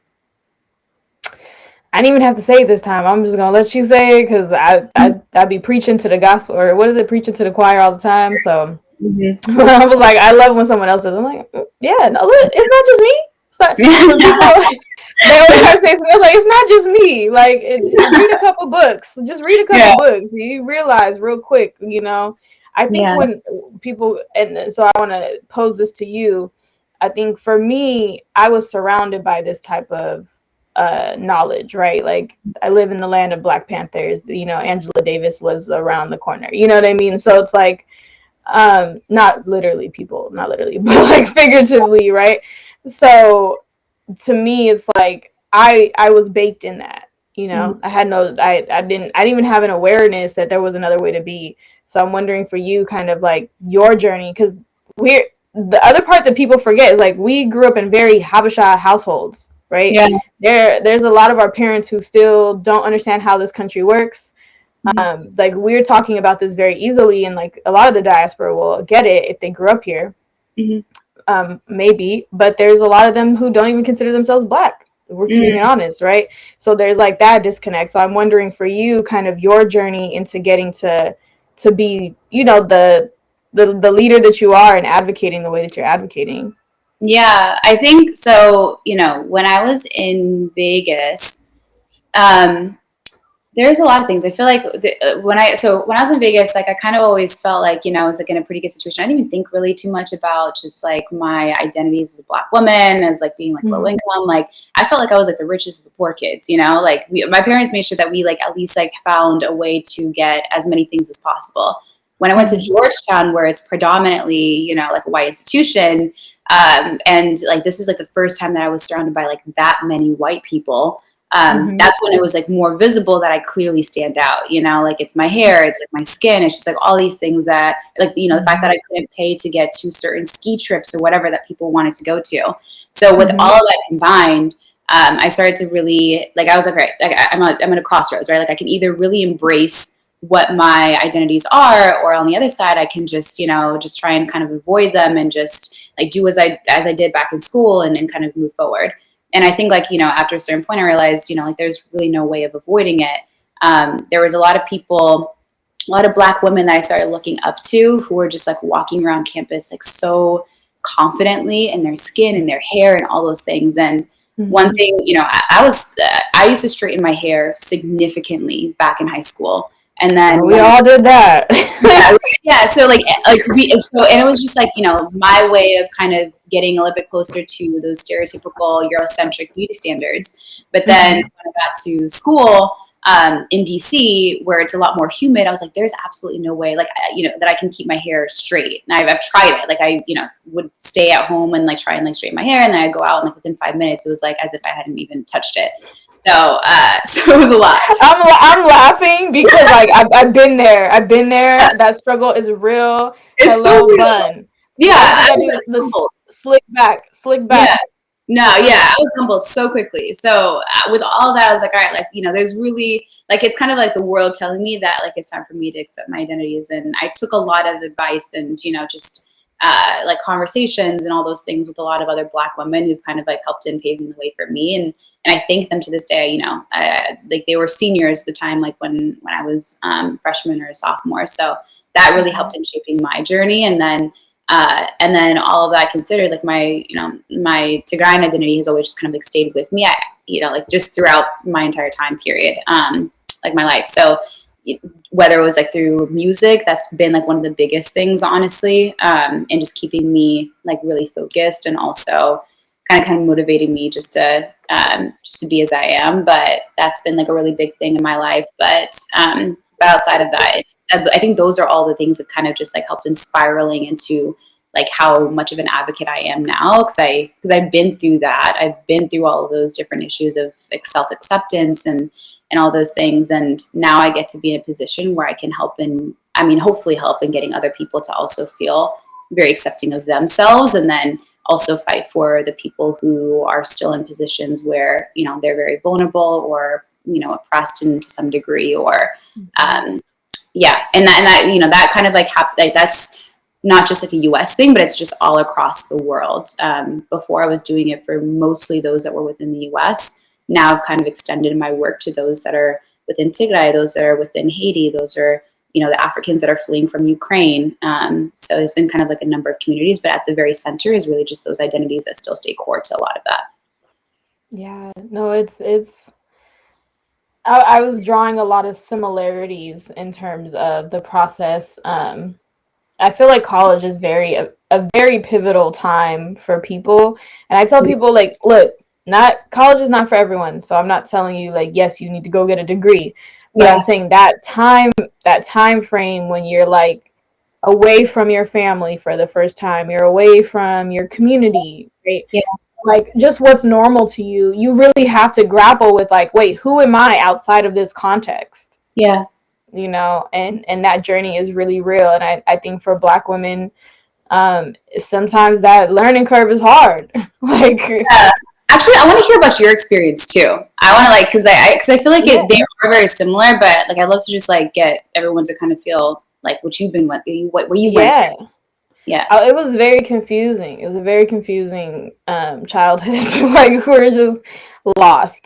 I didn't even have to say it this time. I'm just gonna let you say it because I'd be preaching to the gospel, or what is it, preaching to the choir all the time. So I was like, I love when someone else does. I'm like, yeah, no, it's not just me. It's not. They always have to say something else, like, it's not just me. Like, read a couple books. Just read a couple books. You realize real quick. I think when people, and so I want to pose this to you. I think for me, I was surrounded by this type of knowledge, right? Like, I live in the land of Black Panthers. Angela Davis lives around the corner. You know what I mean? So it's like, not literally, not literally, but like figuratively, right? So to me, it's like I was baked in that. I had I didn't even have an awareness that there was another way to be. So I'm wondering for you, kind of like your journey, because the other part that people forget is like we grew up in very Habesha households. Right. Yeah. There's a lot of our parents who still don't understand how this country works. Like we're talking about this very easily, and like a lot of the diaspora will get it if they grew up here. Maybe, but there's a lot of them who don't even consider themselves Black. We're keeping it honest, right? So there's like that disconnect. So I'm wondering for you, kind of your journey into getting to be, the leader that you are and advocating the way that you're advocating. Yeah, I think so. When I was in Vegas, there's a lot of things. I feel like when I was in Vegas, like I kind of always felt like, I was like in a pretty good situation. I didn't even think really too much about just like my identities as a Black woman, as like being like low income. Like I felt like I was like the richest of the poor kids, like my parents made sure that we like at least like found a way to get as many things as possible. When I went to Georgetown, where it's predominantly, like a white institution, and like this was like the first time that I was surrounded by like that many white people. That's when it was like more visible that I clearly stand out, like it's my hair, it's like my skin, it's just like all these things that like, the fact that I couldn't pay to get to certain ski trips or whatever that people wanted to go to. So with all of that combined, I started to really like, I was like, right, like I'm at a crossroads, right? Like I can either really embrace what my identities are, or on the other side, I can just, just try and kind of avoid them and just like do as I did back in school and kind of move forward. And I think, like, you know, after a certain point, I realized, you know, like, there's really no way of avoiding it. There was a lot of people, a lot of Black women that I started looking up to who were just like walking around campus like so confidently in their skin and their hair and all those things. And one thing, you know, I used to straighten my hair significantly back in high school. And then we all did that. yeah. So and it was just like, you know, my way of kind of getting a little bit closer to those stereotypical Eurocentric beauty standards. But then when I got to school, in DC, where it's a lot more humid, I was like, there's absolutely no way, like, you know, that I can keep my hair straight. And I've tried it. Like, I, you know, would stay at home and like try and like straighten my hair, and then I'd go out and like within 5 minutes, it was like as if I hadn't even touched it. So, so it was a lot. I'm laughing because like I've been there. That struggle is real. It's so real. Fun. Yeah, I was the slick back. Yeah. No, yeah, I was humbled so quickly. So with all that, I was like, all right, like, you know, there's really, like, it's kind of like the world telling me that, like, it's time for me to accept my identities. And I took a lot of advice and, you know, just like conversations and all those things with a lot of other Black women who've kind of like helped in paving the way for me. And I thank them to this day. You know, like, they were seniors at the time, like when I was freshman or a sophomore. So that really helped in shaping my journey. And then all of that considered, like, my Tigrayan identity has always just kind of like stayed with me, you know, like just throughout my entire time period, like my life. So whether it was like through music, that's been like one of the biggest things, honestly, and just keeping me like really focused, and also kind of motivating me just to be as I am. But that's been like a really big thing in my life. But outside of that, I think those are all the things that kind of just like helped in spiraling into like how much of an advocate I am now. Cause I've been through that. I've been through all of those different issues of like self-acceptance and all those things. And now I get to be in a position where I can hopefully help in getting other people to also feel very accepting of themselves. And then also fight for the people who are still in positions where, you know, they're very vulnerable or, you know, oppressed to some degree, or and that you know, that kind of like that's not just like a US thing, but it's just all across the world. Before I was doing it for mostly those that were within the US. Now I've kind of extended my work to those that are within Tigray, those that are within Haiti, those are, you know, the Africans that are fleeing from Ukraine. So there's been kind of like a number of communities, but at the very center is really just those identities that still stay core to a lot of that. Yeah, no, it's I was drawing a lot of similarities in terms of the process. I feel like college is a very pivotal time for people. And I tell people, like, look, college is not for everyone. So I'm not telling you like, yes, you need to go get a degree. But I'm saying that time frame when you're like away from your family for the first time, you're away from your community, right? Yeah. Like, just what's normal to you, you really have to grapple with like, wait, who am I outside of this context? Yeah. You know, and that journey is really real. And I think for Black women, sometimes that learning curve is hard. Like, actually, I want to hear about your experience too. I want to like, because I feel like they are very similar, but like I'd love to just like get everyone to kind of feel like what you've been what you went through. Yeah. It was very confusing. It was a very confusing childhood. Like, we're just lost.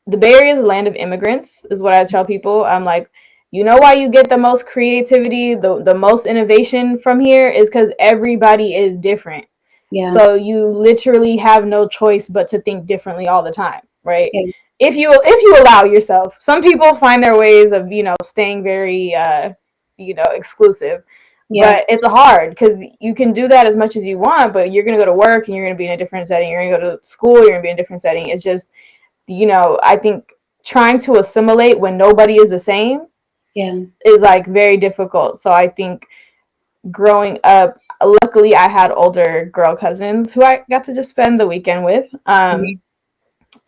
The Bay Area is a land of immigrants, is what I tell people. I'm like, you know why you get the most creativity, the most innovation from here is because everybody is different. Yeah. So you literally have no choice but to think differently all the time, right? Yeah. If you allow yourself. Some people find their ways of, you know, staying very, you know, exclusive. Yeah. But it's hard because you can do that as much as you want, but you're going to go to work and you're going to be in a different setting. You're going to go to school, you're going to be in a different setting. It's just, you know, I think trying to assimilate when nobody is the same is like very difficult. So I think growing up, luckily I had older girl cousins who I got to just spend the weekend with. And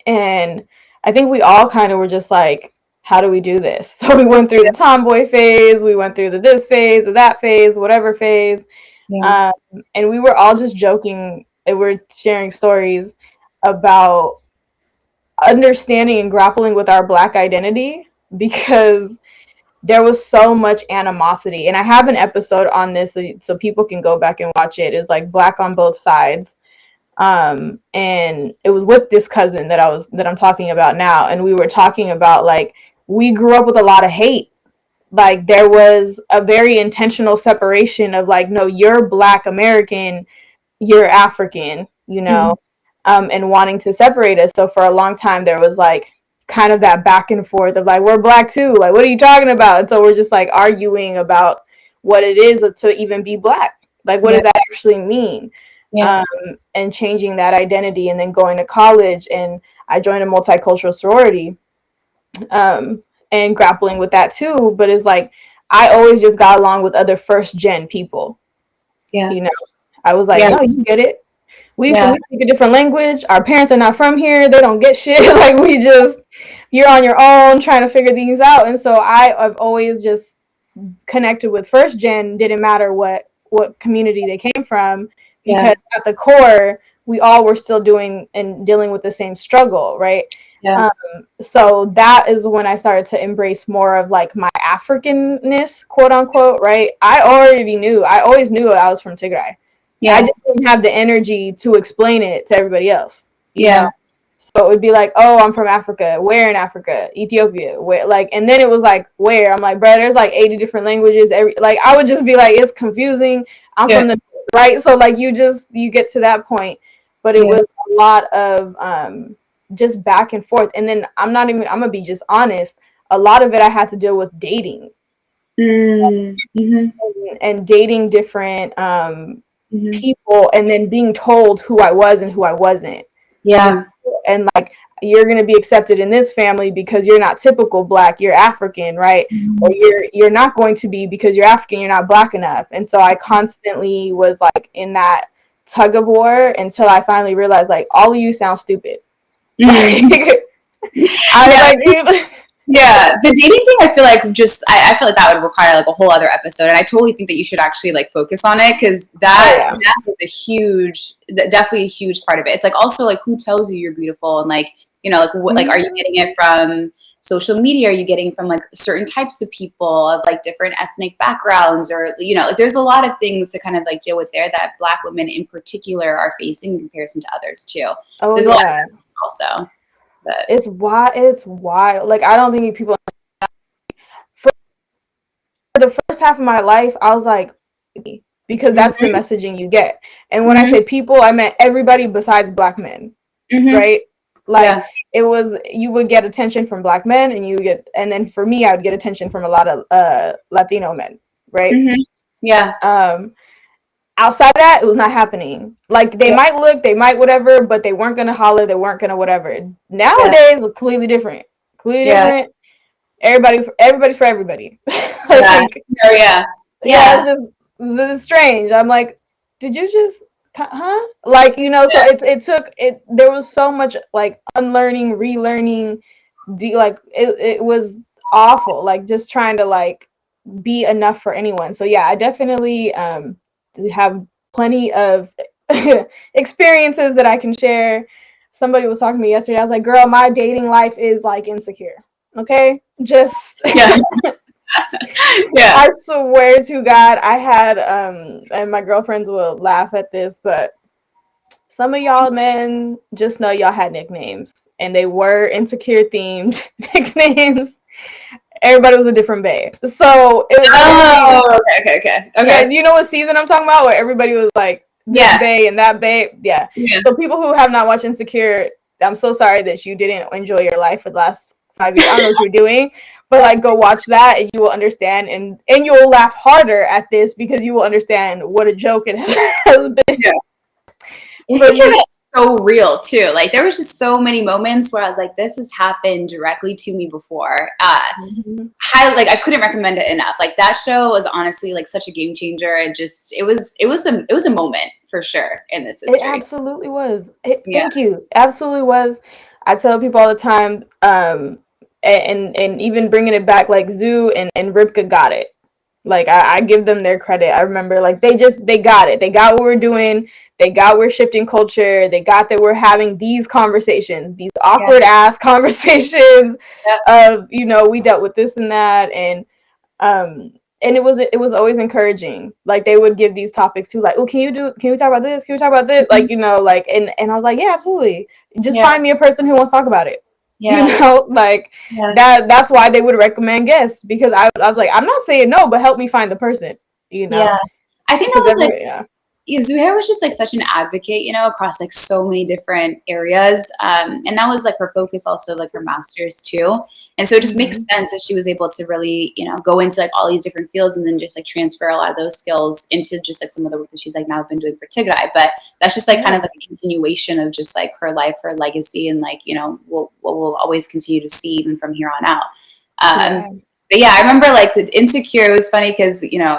I think we all kind of were just like, how do we do this? So we went through the tomboy phase, we went through the this phase, the that phase, whatever phase. Yeah. And we were all just joking and we're sharing stories about understanding and grappling with our Black identity because there was so much animosity. And I have an episode on this so people can go back and watch it. It's like Black on Both Sides. And it was with this cousin that I'm talking about now, and we were talking about like we grew up with a lot of hate. Like there was a very intentional separation of like, no, you're Black American, you're African, you know, and wanting to separate us. So for a long time there was like kind of that back and forth of like, we're Black too, like what are you talking about? And so we're just like arguing about what it is to even be Black, like what does that actually mean? And changing that identity, and then going to college, and I joined a multicultural sorority, and grappling with that too. But it's like I always just got along with other first gen people. You know, I was like, no, you get it. We speak a different language. Our parents are not from here. They don't get shit. Like you're on your own trying to figure things out. And so I've always just connected with first gen. Didn't matter what community they came from, because at the core, we all were still doing and dealing with the same struggle, right? So that is when I started to embrace more of like my Africanness, quote unquote, right? I always knew I was from Tigray. I just didn't have the energy to explain it to everybody else. You know? So it would be like, oh, I'm from Africa. Where in Africa? Ethiopia. Where? Like, and then it was like, where? I'm like, bro, there's like 80 different languages. Like, I would just be like, it's confusing. I'm from the right. So like, you get to that point, but it was a lot of just back and forth. And then I'm gonna be just honest. A lot of it I had to deal with dating, and dating different people, and then being told who I was and who I wasn't. And like, you're going to be accepted in this family because you're not typical Black, you're African, right? Or you're not going to be, because you're African, you're not Black enough. And so I constantly was like in that tug of war until I finally realized like, all of you sound stupid. I was like, the dating thing, I feel like I feel like that would require like a whole other episode, and I totally think that you should actually like focus on it, because that is definitely a huge part of it. It's like also like, who tells you you're beautiful, and like, you know, like like, are you getting it from social media? Are you getting it from like certain types of people of like different ethnic backgrounds, or you know, like there's a lot of things to kind of like deal with there that Black women in particular are facing in comparison to others too. There's a lot of also. But it's wild. Like, I don't think people, for the first half of my life, I was like, because that's the messaging you get. And when I say people, I meant everybody besides Black men, right? Like, it was, you would get attention from Black men, and then for me, I would get attention from a lot of Latino men, right? Outside of that, it was not happening. Like, they might look, they might whatever, but they weren't gonna holler, they weren't gonna whatever. Nowadays, it's completely different. Different. Everybody's for everybody. Like, it's like, I'm like, did you just, huh? Like, you know, so it took, there was so much like unlearning, relearning, like it was awful, like just trying to like be enough for anyone. So yeah, I definitely have plenty of experiences that I can share. Somebody was talking to me yesterday. I was like, girl, my dating life is like Insecure. Okay? Just I swear to God, I had and my girlfriends will laugh at this, but some of y'all men, just know y'all had nicknames, and they were Insecure themed nicknames. Everybody was a different bae. So it was okay. Yeah, you know what season I'm talking about, where everybody was like this bae and that bae? Yeah. So people who have not watched Insecure, I'm so sorry that you didn't enjoy your life for the last 5 years. I don't know what you're doing, but like, go watch that and you will understand, and you will laugh harder at this because you will understand what a joke it has been. Insecure is so real too. Like, there was just so many moments where I was like, this has happened directly to me before. I couldn't recommend it enough. Like, that show was honestly like such a game changer, and just it was a moment for sure in this history. It absolutely was. Thank you. Absolutely was. I tell people all the time, and even bringing it back, like Zoo and Ripka got it. Like, I give them their credit. I remember, like, they got it. They got what we're doing. They got we're shifting culture. They got that we're having these conversations, these awkward ass conversations of, you know, we dealt with this and that. And and it was always encouraging. Like they would give these topics too, like, oh, can we talk about this? Can we talk about this? Like, you know, like, and I was like, yeah, absolutely. Just Yes. find me a person who wants to talk about it. Yeah. You know, like Yes. that's why they would recommend guests, because I was like, I'm not saying no, but help me find the person, you know. Yeah. I think that Because was like, Zuher was just like such an advocate, you know, across like so many different areas. And that was like her focus also, like her master's too. And so it just makes sense that she was able to really, you know, go into like all these different fields and then just like transfer a lot of those skills into just like some of the work that she's like now been doing for Tigray. But that's just like kind of like a continuation of just like her life, her legacy, and like, you know, what we'll always continue to see even from here on out. But yeah, I remember like the Insecure, it was funny because, you know,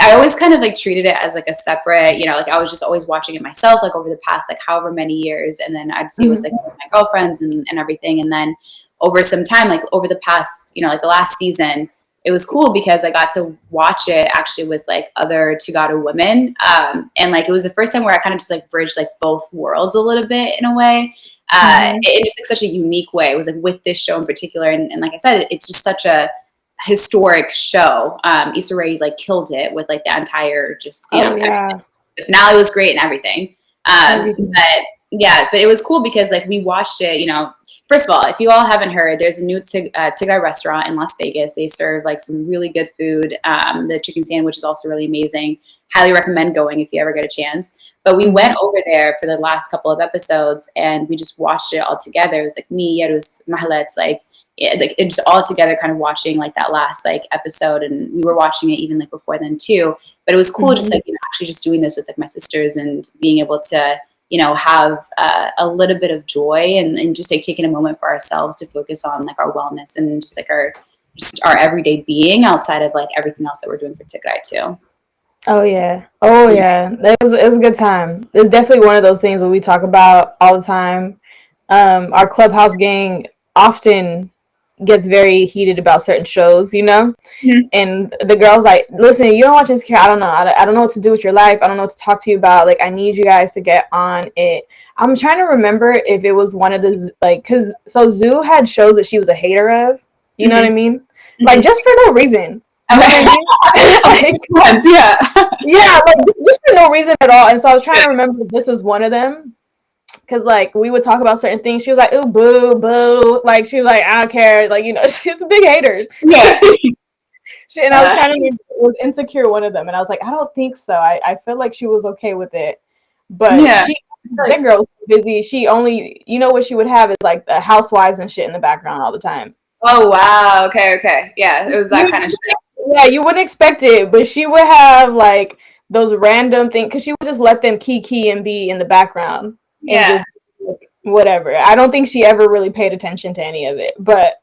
I always kind of like treated it as like a separate, you know, like I was just always watching it myself, like over the past like however many years. And then I'd see it with like some of my girlfriends and everything. And then over some time, like over the past, you know, like the last season, it was cool because I got to watch it actually with like other Tugado women. And like it was the first time where I kind of just like bridged like both worlds a little bit in a way. It's like such a unique way. It was like with this show in particular. And like I said, it's just such a historic show. Issa Rae like killed it with like the entire just, you know, the finale was great and everything. But it was cool because like we watched it, you know. First of all, if you all haven't heard, there's a new Tigray restaurant in Las Vegas. They serve like some really good food. The chicken sandwich is also really amazing. Highly recommend going if you ever get a chance. But we went over there for the last couple of episodes and we just watched it all together. It was like me, it was Mahalet's, like it just all together kind of watching like that last like episode, and we were watching it even like before then too. But it was cool just like, you know, actually just doing this with like my sisters and being able to, you know, have a little bit of joy and just like taking a moment for ourselves to focus on like our wellness and just like our everyday being outside of like everything else that we're doing for Tigray too. Oh yeah. It was a good time. It's definitely one of those things that we talk about all the time. Our clubhouse gang often gets very heated about certain shows, you know. And the girls like, listen, you don't watch Insecure, I don't know. I don't know what to do with your life. I don't know what to talk to you about. Like, I need you guys to get on it. I'm trying to remember if it was one of the, like, because so Zoo had shows that she was a hater of. You know what I mean? Like, just for no reason. You know what I mean? Like, yeah, like just for no reason at all. And so I was trying to remember if this is one of them. Because, like, we would talk about certain things. She was like, ooh, boo, boo. Like, she was like, I don't care. Like, you know, she's a big hater. Yeah. And I was trying to remember, it was Insecure one of them. And I was like, I don't think so. I feel like she was okay with it. But that girl was busy. She only, you know what she would have is, like, the housewives and shit in the background all the time. Oh, wow. Okay. Yeah, it was that kind of shit. Yeah, you wouldn't expect it. But she would have, like, those random things. Because she would just let them key and be in the background. And just like, whatever. I don't think she ever really paid attention to any of it. But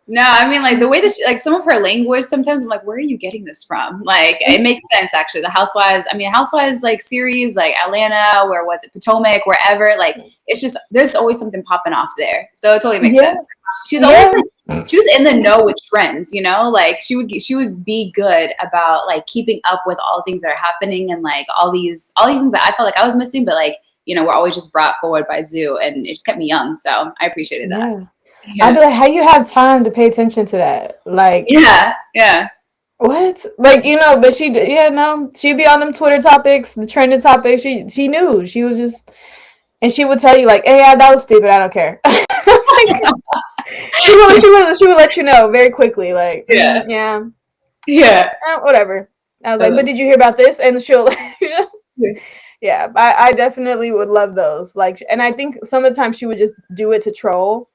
no, I mean, like the way that she, like some of her language, sometimes I'm like, where are you getting this from? Like, it makes sense actually. The Housewives, I mean, Housewives like series, like Atlanta, where was it, Potomac, wherever. Like, it's just there's always something popping off there, so it totally makes sense. She's always like, she was in the know with trends, you know. Like she would be good about like keeping up with all things that are happening and like all these things that I felt like I was missing, but like, you know, we're always just brought forward by Zoo, and it just kept me young. So I appreciated that. Yeah. I'd be like, how you have time to pay attention to that? Like, yeah. What? Like, you know, but she'd be on them Twitter topics, the trending topics. She knew. She was just, and she would tell you like, hey, yeah, that was stupid. I don't care. she would let you know very quickly. Like, whatever. I was like, but did you hear about this? And she'll. Yeah, I definitely would love those. Like, and I think some of the time she would just do it to troll.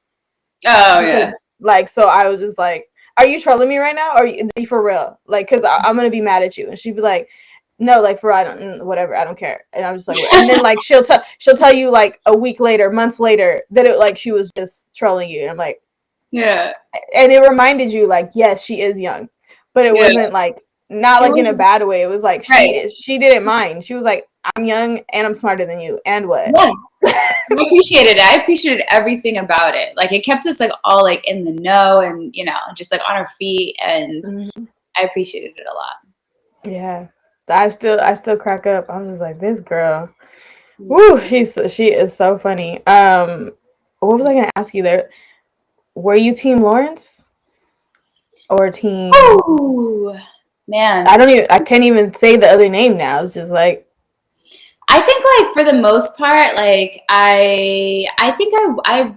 Oh, yeah. Like, so I was just like, are you trolling me right now? Or are you for real? Like, because I'm going to be mad at you. And she'd be like, no, like, for I don't care. And I'm just like, and then like, she'll tell you like a week later, months later, that it like she was just trolling you. And I'm like, yeah. And it reminded you like, yes, she is young. But it wasn't like, not like in a bad way. It was like, she didn't mind. She was like, I'm young and I'm smarter than you. And what? Yeah. I appreciated it. I appreciated everything about it. Like it kept us like all like in the know and, you know, just like on our feet. And I appreciated it a lot. Yeah. I still crack up. I'm just like, this girl. Woo, she is so funny. What was I gonna ask you there? Were you team Lawrence? Or team Man, I can't even say the other name now. It's just like, I think like for the most part, like I think I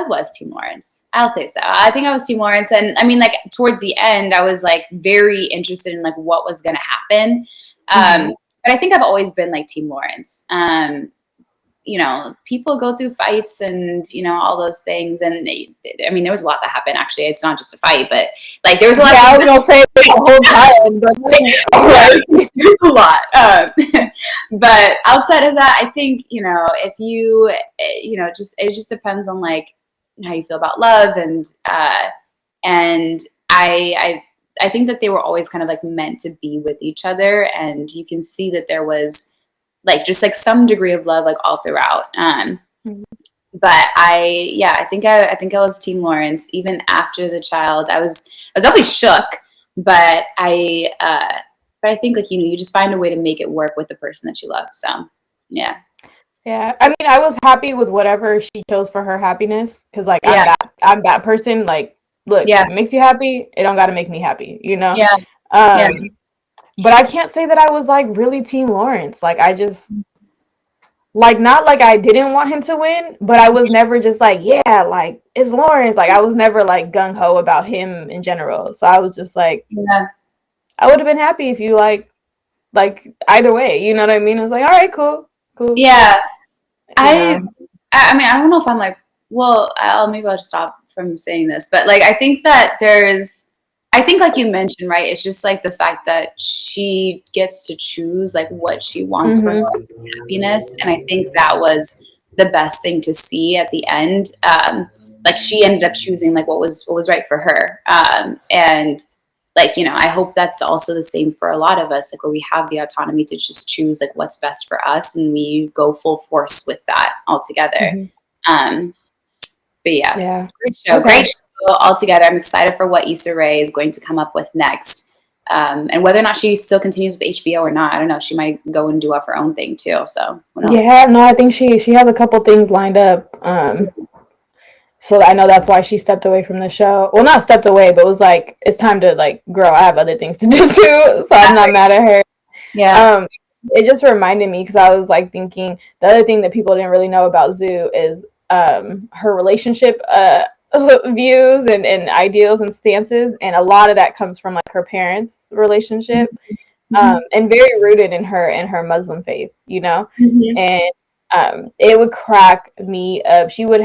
was Team Lawrence. I'll say so. I think I was Team Lawrence, and I mean like towards the end, I was like very interested in like what was gonna happen. But I think I've always been like Team Lawrence. You know, people go through fights and, you know, all those things. And I mean, there was a lot that happened, actually. It's not just a fight, but like there was a lot. Yeah, I was going to say it the whole time, but like, all right. There's a lot. But outside of that, I think, you know, if you, you know, it just depends on like how you feel about love. And I think that they were always kind of like meant to be with each other. And you can see that there was like just like some degree of love like all throughout. But I think I was Team Lawrence even after the child. I was definitely shook, but I think like, you know, you just find a way to make it work with the person that you love. So yeah. I mean, I was happy with whatever she chose for her happiness, because like I'm that person. Like, look, if it makes you happy, it don't got to make me happy, you know. But I can't say that I was like really Team Lawrence. Like, I just like, not like I didn't want him to win, but I was never just like, yeah, like it's Lawrence. Like, I was never like gung ho about him in general. So I was just like, I would have been happy if you like either way. You know what I mean? I was like, all right, cool. Yeah. I mean, I don't know if I'm like, well, maybe I'll just stop from saying this, but like, I think like you mentioned, right? It's just like the fact that she gets to choose like what she wants for her happiness. And I think that was the best thing to see at the end. Like she ended up choosing like what was right for her. And like, you know, I hope that's also the same for a lot of us, like where we have the autonomy to just choose like what's best for us, and we go full force with that altogether. But yeah, great show. Great show altogether. I'm excited for what Issa Rae is going to come up with next. And whether or not she still continues with HBO or not, I don't know. She might go and do her own thing too. So who knows? Yeah, no, I think she has a couple things lined up. So I know that's why she stepped away from the show. Well, not stepped away, but was like, it's time to like grow. I have other things to do too, so I'm not mad at her. Yeah. It just reminded me, because I was like thinking the other thing that people didn't really know about Zoo is her relationship views and ideals and stances, and a lot of that comes from like her parents' relationship, and very rooted in her Muslim faith, you know. And it would crack me up. She would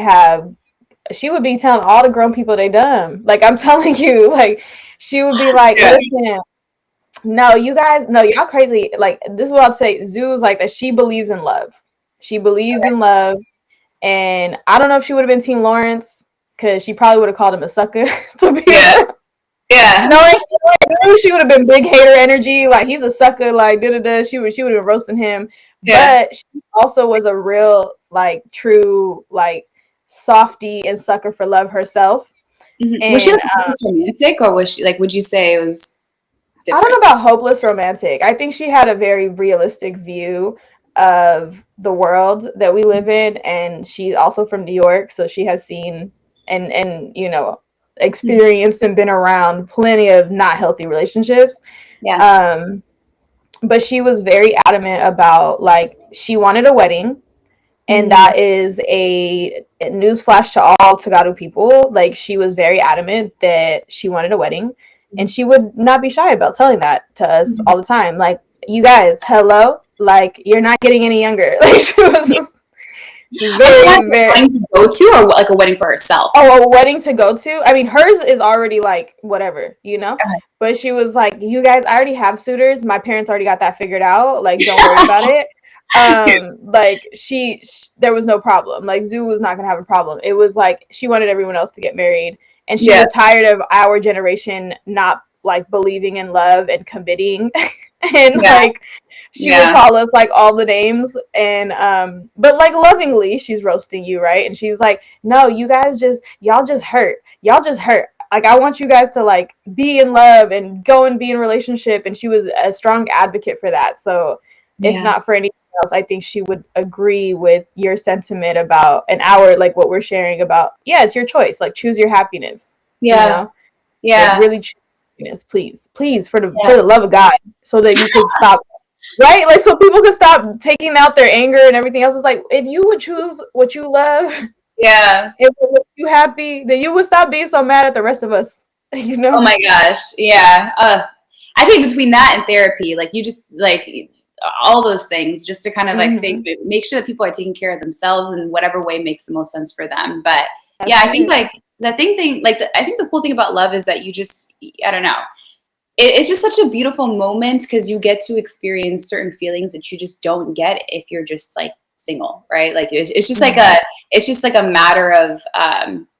be telling all the grown people they dumb. Like, I'm telling you, like, she would be like, listen, no, you guys, no, y'all crazy. Like, this is what I'll say. Zoo's like that. She believes in love. She believes in love. And I don't know if she would have been Team Lawrence, because she probably would have called him a sucker, to be honest. No, she would have been big hater energy. Like, he's a sucker, like, da-da-da. She would have been roasting him. But she also was a real, like, true, like, softie and sucker for love herself. And, was she like romantic, or was she like, would you say it was different? I don't know about hopeless romantic. I think she had a very realistic view of the world that we live in, and she's also from New York, so she has seen and you know, experienced and been around plenty of not healthy relationships. But she was very adamant about, like, she wanted a wedding. And that is a newsflash to all Tagadu people. Like, she was very adamant that she wanted a wedding. And she would not be shy about telling that to us all the time. Like, you guys, hello? Like, you're not getting any younger. Like, she was just... She's very... A wedding to go to, or like a wedding for herself? Oh, a wedding to go to? I mean, hers is already, like, whatever, you know? But she was like, you guys, I already have suitors. My parents already got that figured out. Like, don't worry about it. Like, there was no problem. Like, Zoo was not gonna have a problem. It was like she wanted everyone else to get married, and she was tired of our generation not like believing in love and committing. And like, she would call us like all the names, and but like lovingly, she's roasting you, right? And she's like, no, you guys y'all just hurt. Like, I want you guys to like be in love and go and be in a relationship. And she was a strong advocate for that. So if not for anything else, I think she would agree with your sentiment about like what we're sharing about. Yeah, it's your choice. Like, choose your happiness. You know? Yeah. Like, really happiness, please, for the love of God, so that you could stop, right? Like, so people could stop taking out their anger and everything else. It's like, if you would choose what you love, Yeah. if it makes you happy, then you would stop being so mad at the rest of us, you Oh know? my gosh. Yeah. I think between that and therapy, like you just like all those things just to kind of like make sure that people are taking care of themselves in whatever way makes the most sense for them. But yeah, I think like I think the cool thing about love is that you just, I don't know, it's just such a beautiful moment because you get to experience certain feelings that you just don't get if you're just like single, right? Like it's just like a matter of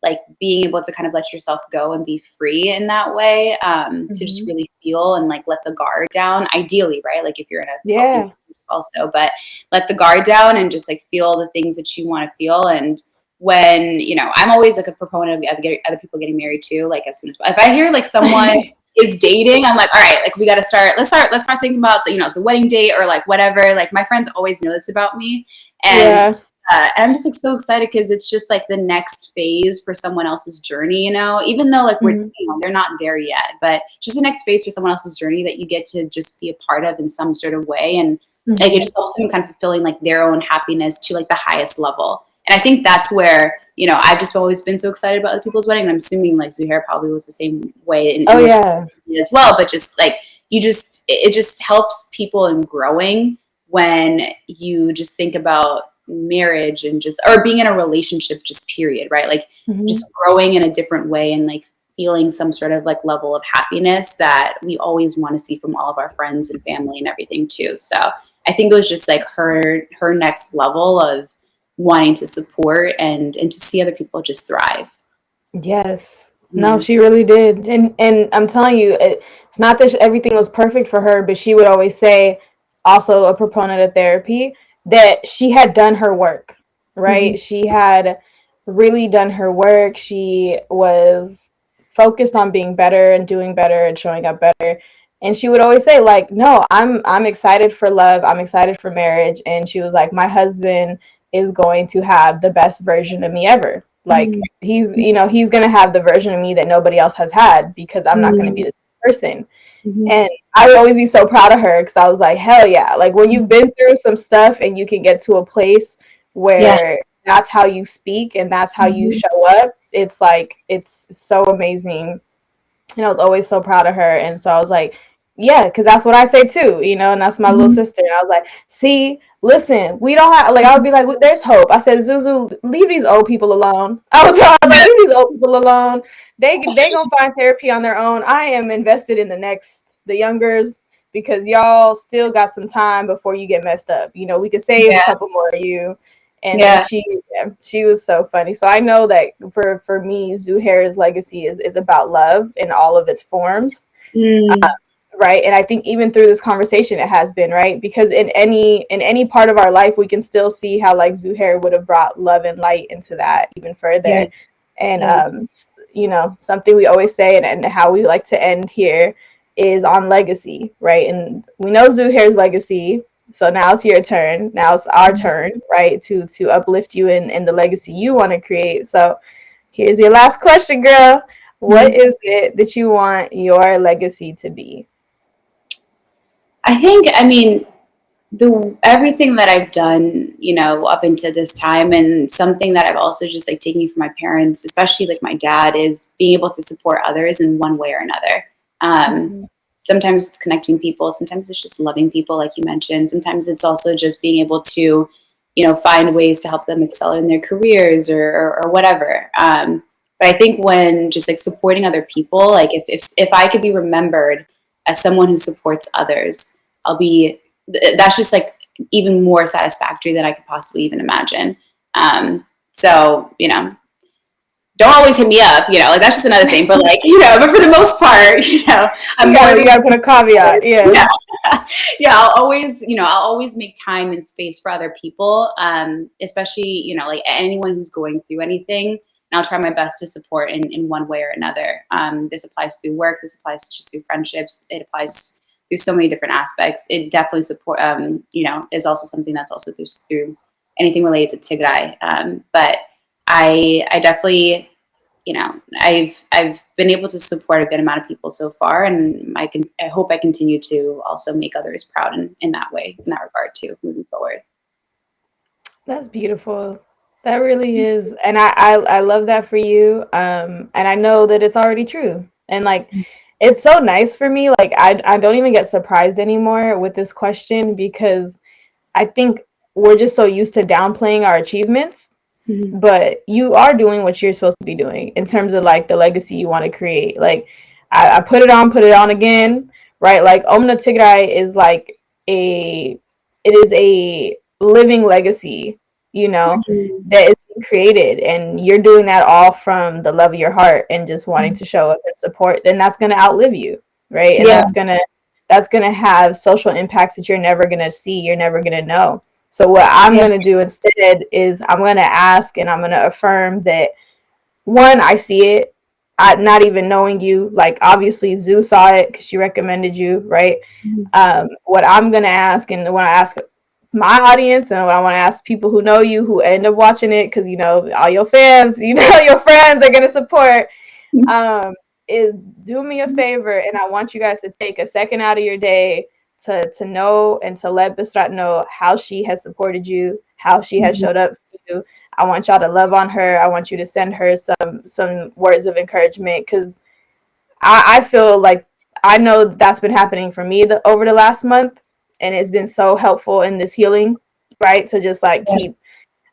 like being able to kind of let yourself go and be free in that way, to just really feel and like let the guard down, ideally, right? Like if you're in a healthy relationship also, but let the guard down and just like feel the things that you want to feel. And when, you know, I'm always like a proponent of other people getting married too, like as soon as, if I hear like someone is dating, I'm like, all right, like we got to let's start thinking about the, you know, the wedding date or like whatever. Like my friends always know this about me. And I'm just like so excited because it's just like the next phase for someone else's journey, you know, even though like we're, you know, they're not there yet, but just the next phase for someone else's journey that you get to just be a part of in some sort of way. And like it just helps them kind of fulfilling like their own happiness to like the highest level. And I think that's where, you know, I've just always been so excited about other people's wedding. And I'm assuming like Zuher probably was the same way in as well. But just like it just helps people in growing when you just think about marriage and just, or being in a relationship, just period, right? Like just growing in a different way and like feeling some sort of like level of happiness that we always want to see from all of our friends and family and everything too. So I think it was just like her next level of wanting to support and to see other people just thrive. Yes. No, she really did. And I'm telling you, it's not that everything was perfect for her, but she would always say, also a proponent of therapy, that she had done her work, right? She had really done her work. She was focused on being better and doing better and showing up better. And she would always say, like, no, I'm excited for love. I'm excited for marriage. And she was like, my husband is going to have the best version of me ever. Like, he's going to have the version of me that nobody else has had, because I'm not going to be this person. And I would always be so proud of her, because I was like, hell yeah. Like, when you've been through some stuff and you can get to a place where that's how you speak and that's how you show up, it's like, it's so amazing. And I was always so proud of her. And so I was like, yeah, because that's what I say too, you know, and that's my little sister. And I was like, see, listen, we don't have, like, I would be like, there's hope. I said, Zuzu, leave these old people alone. I was like, leave these old people alone. They gonna find therapy on their own. I am invested in the youngers, because y'all still got some time before you get messed up. You know, we could save a couple more of you. And she was so funny. So I know that for me, Zuhair's legacy is about love in all of its forms. Right. And I think even through this conversation, it has been, right, because in any part of our life, we can still see how like Zuher would have brought love and light into that even further. And you know, something we always say, and how we like to end here, is on legacy, right? And we know Zuhair's legacy, so now it's your turn. Now it's our turn, right, to uplift you in the legacy you want to create. So here's your last question, girl. What is it that you want your legacy to be? I think, I mean, everything that I've done, you know, up until this time, and something that I've also just like taken from my parents, especially like my dad, is being able to support others in one way or another. Sometimes it's connecting people, sometimes it's just loving people, like you mentioned. Sometimes it's also just being able to, you know, find ways to help them excel in their careers or whatever. But I think when just like supporting other people, like if I could be remembered as someone who supports others, that's just like even more satisfactory than I could possibly even imagine. So, you know, don't always hit me up, you know, like that's just another thing, but like, you know, but for the most part, you know, you gotta put a caveat. Yeah. I'll always make time and space for other people. Especially, you know, like anyone who's going through anything, and I'll try my best to support in one way or another. This applies through work. This applies just through friendships. It applies through so many different aspects. It definitely is also something that's also through anything related to Tigray. But I definitely I've been able to support a good amount of people so far, and I hope I continue to also make others proud in that way, in that regard too, moving forward. That's beautiful. That really is. And I love that for you. And I know that it's already true. And like, it's so nice for me. Like, I don't even get surprised anymore with this question, because I think we're just so used to downplaying our achievements. Mm-hmm. But you are doing what you're supposed to be doing in terms of like the legacy you want to create. Like, I put it on again, right? Like, Omna Tigray is like it is a living legacy, Mm-hmm. that is being created, and you're doing that all from the love of your heart and just wanting to show up and support. Then that's going to outlive you, right? And Yeah. that's gonna have social impacts that you're never gonna see, you're never gonna know. So what I'm going to do instead is I'm going to ask and I'm going to affirm that, one, I see it. Not even knowing you, like, obviously Zoo saw it because she recommended you, right? What I'm going to ask, and when I ask my audience and when I want to ask people who know you, who end up watching it, because, all your fans, your friends are going to support, is do me a favor, and I want you guys to take a second out of your day to know and to let Bserat know how she has supported you, how she has showed up for you. I want y'all to love on her. I want you to send her some words of encouragement, because I feel like I know that's been happening for me over the last month, and it's been so helpful in this healing, right? To just like keep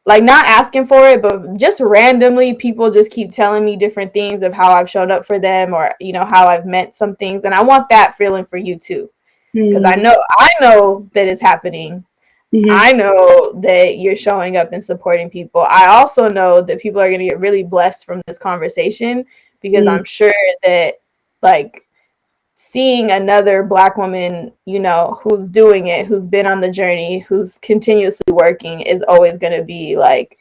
like not asking for it, but just randomly people just keep telling me different things of how I've shown up for them, or how I've meant some things, and I want that feeling for you too, because I know that it's happening. Mm-hmm. I know that you're showing up and supporting people. I also know that people are going to get really blessed from this conversation, because I'm sure that, like, seeing another Black woman, who's doing it, who's been on the journey, who's continuously working, is always going to be like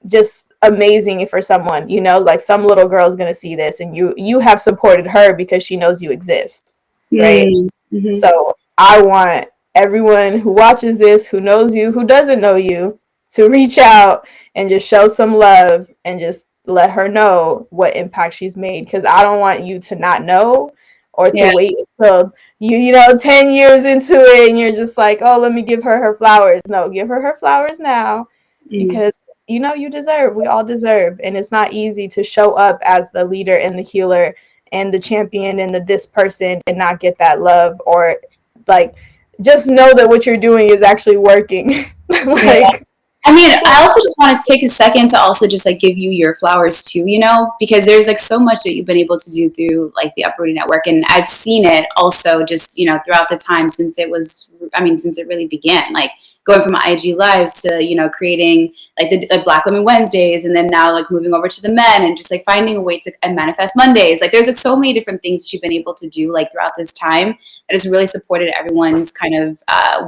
just amazing for someone, like some little girl is going to see this, and you have supported her because she knows you exist, right? Mm-hmm. So I want everyone who watches this, who knows you, who doesn't know you, to reach out and just show some love and just let her know what impact she's made, because I don't want you to not know, or to wait until 10 years into it and you're just like, oh, let me give her flowers. No, give her flowers now, because we all deserve, and it's not easy to show up as the leader and the healer and the champion and this person and not get that love, or like just know that what you're doing is actually working. I mean, I also just want to take a second to also just like give you your flowers too, because there's like so much that you've been able to do through like the Uprooted network. And I've seen it also just, throughout the time since it really began, like going from IG lives to, creating like the Black Women Wednesdays, and then now like moving over to the men, and just like finding a way to manifest Mondays. Like there's like so many different things that you've been able to do like throughout this time that has really supported everyone's kind of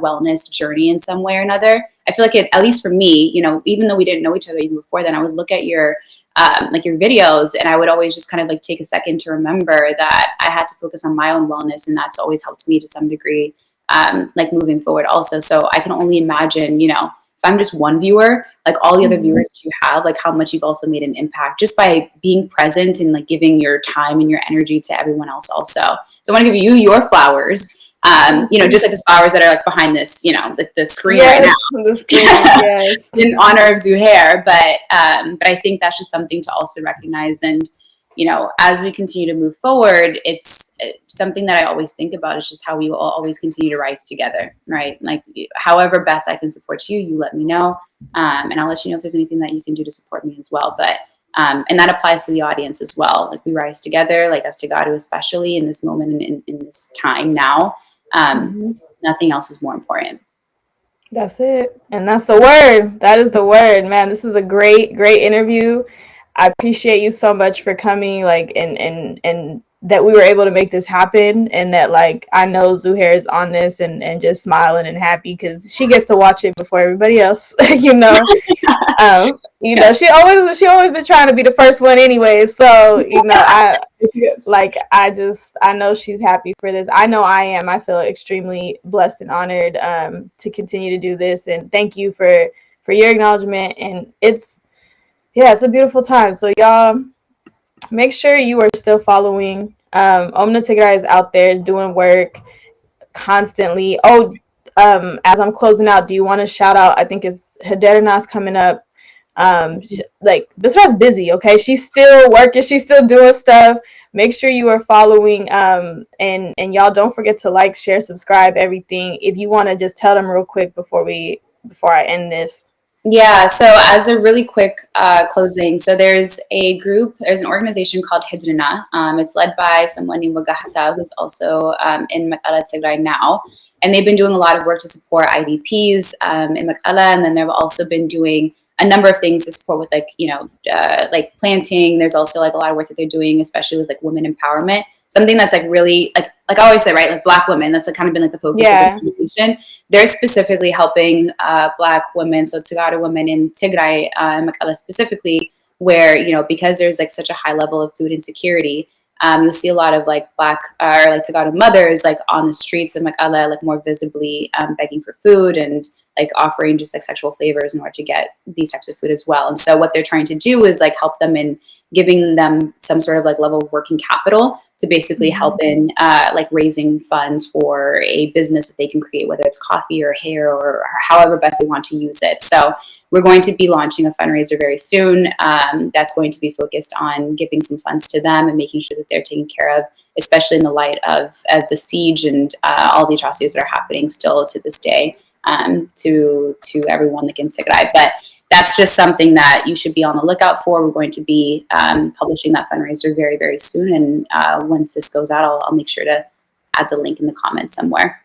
wellness journey in some way or another. I feel like at least for me, even though we didn't know each other even before then, I would look at your your videos, and I would always just kind of like take a second to remember that I had to focus on my own wellness, and that's always helped me to some degree, like moving forward also. So I can only imagine, if I'm just one viewer, like all the other viewers that you have, like how much you've also made an impact just by being present and like giving your time and your energy to everyone else also. So I want to give you your flowers. Just like the flowers that are like behind this, the screen right now. The screen, yes. In honor of Zuher, but I think that's just something to also recognize. And as we continue to move forward, it's something that I always think about is just how we will always continue to rise together, right? Like however best I can support you, you let me know, and I'll let you know if there's anything that you can do to support me as well. But and that applies to the audience as well. Like we rise together, like us Tagadu, especially in this moment and in this time now. Nothing else is more important. That's it. And that's the word. That is the word, man. This was a great, great interview. I appreciate you so much for coming, like, and that we were able to make this happen, and that like I know Zuher is on this and just smiling and happy because she gets to watch it before everybody else. She always been trying to be the first one anyway. So I know she's happy for this. I know I am. I feel extremely blessed and honored to continue to do this, and thank you for your acknowledgement. And it's a beautiful time. So y'all, make sure you are still following. Omna Tigray is out there doing work constantly. Oh, as I'm closing out, do you want to shout out? I think it's Haderna's coming up. Like Bserat's busy, okay? She's still working, she's still doing stuff. Make sure you are following, and y'all don't forget to like, share, subscribe, everything. If you want to just tell them real quick before I end this. Yeah, so as a really quick closing, so there's an organization called Hidrina. It's led by someone named Wagahata, who's also in Untitled Tigray now. And they've been doing a lot of work to support IDPs in Makala, and then they've also been doing a number of things to support with like planting. There's also like a lot of work that they're doing, especially with like women empowerment. Something that's like really like I always say, right? Like Black women, that's like kind of been like the focus of this conversation. They're specifically helping Black women, so Tagada women in Tigray, Makala specifically, where, because there's like such a high level of food insecurity, you'll see a lot of like Black or like Tagada mothers like on the streets of Makala, like more visibly begging for food and like offering just like sexual favors in order to get these types of food as well. And so what they're trying to do is like help them in giving them some sort of like level of working capital to basically help in like raising funds for a business that they can create, whether it's coffee or hair or however best they want to use it. So we're going to be launching a fundraiser very soon that's going to be focused on giving some funds to them and making sure that they're taken care of, especially in the light of the siege and all the atrocities that are happening still to this day to everyone like in Tigray. But that's just something that you should be on the lookout for. We're going to be publishing that fundraiser very, very soon. And once this goes out, I'll make sure to add the link in the comments somewhere.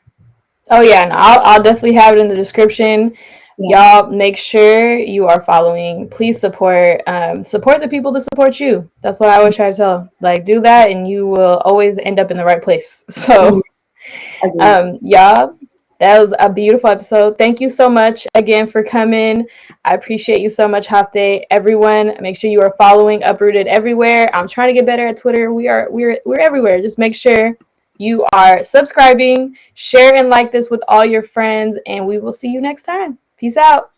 Oh yeah, and I'll definitely have it in the description. Yeah. Y'all make sure you are following. Please support the people that support you. That's what I always try to tell. Like, do that and you will always end up in the right place. So y'all, that was a beautiful episode. Thank you so much again for coming. I appreciate you so much, Hafte. Everyone, make sure you are following Uprooted everywhere. I'm trying to get better at Twitter. We're everywhere. Just make sure you are subscribing, share and like this with all your friends, and we will see you next time. Peace out.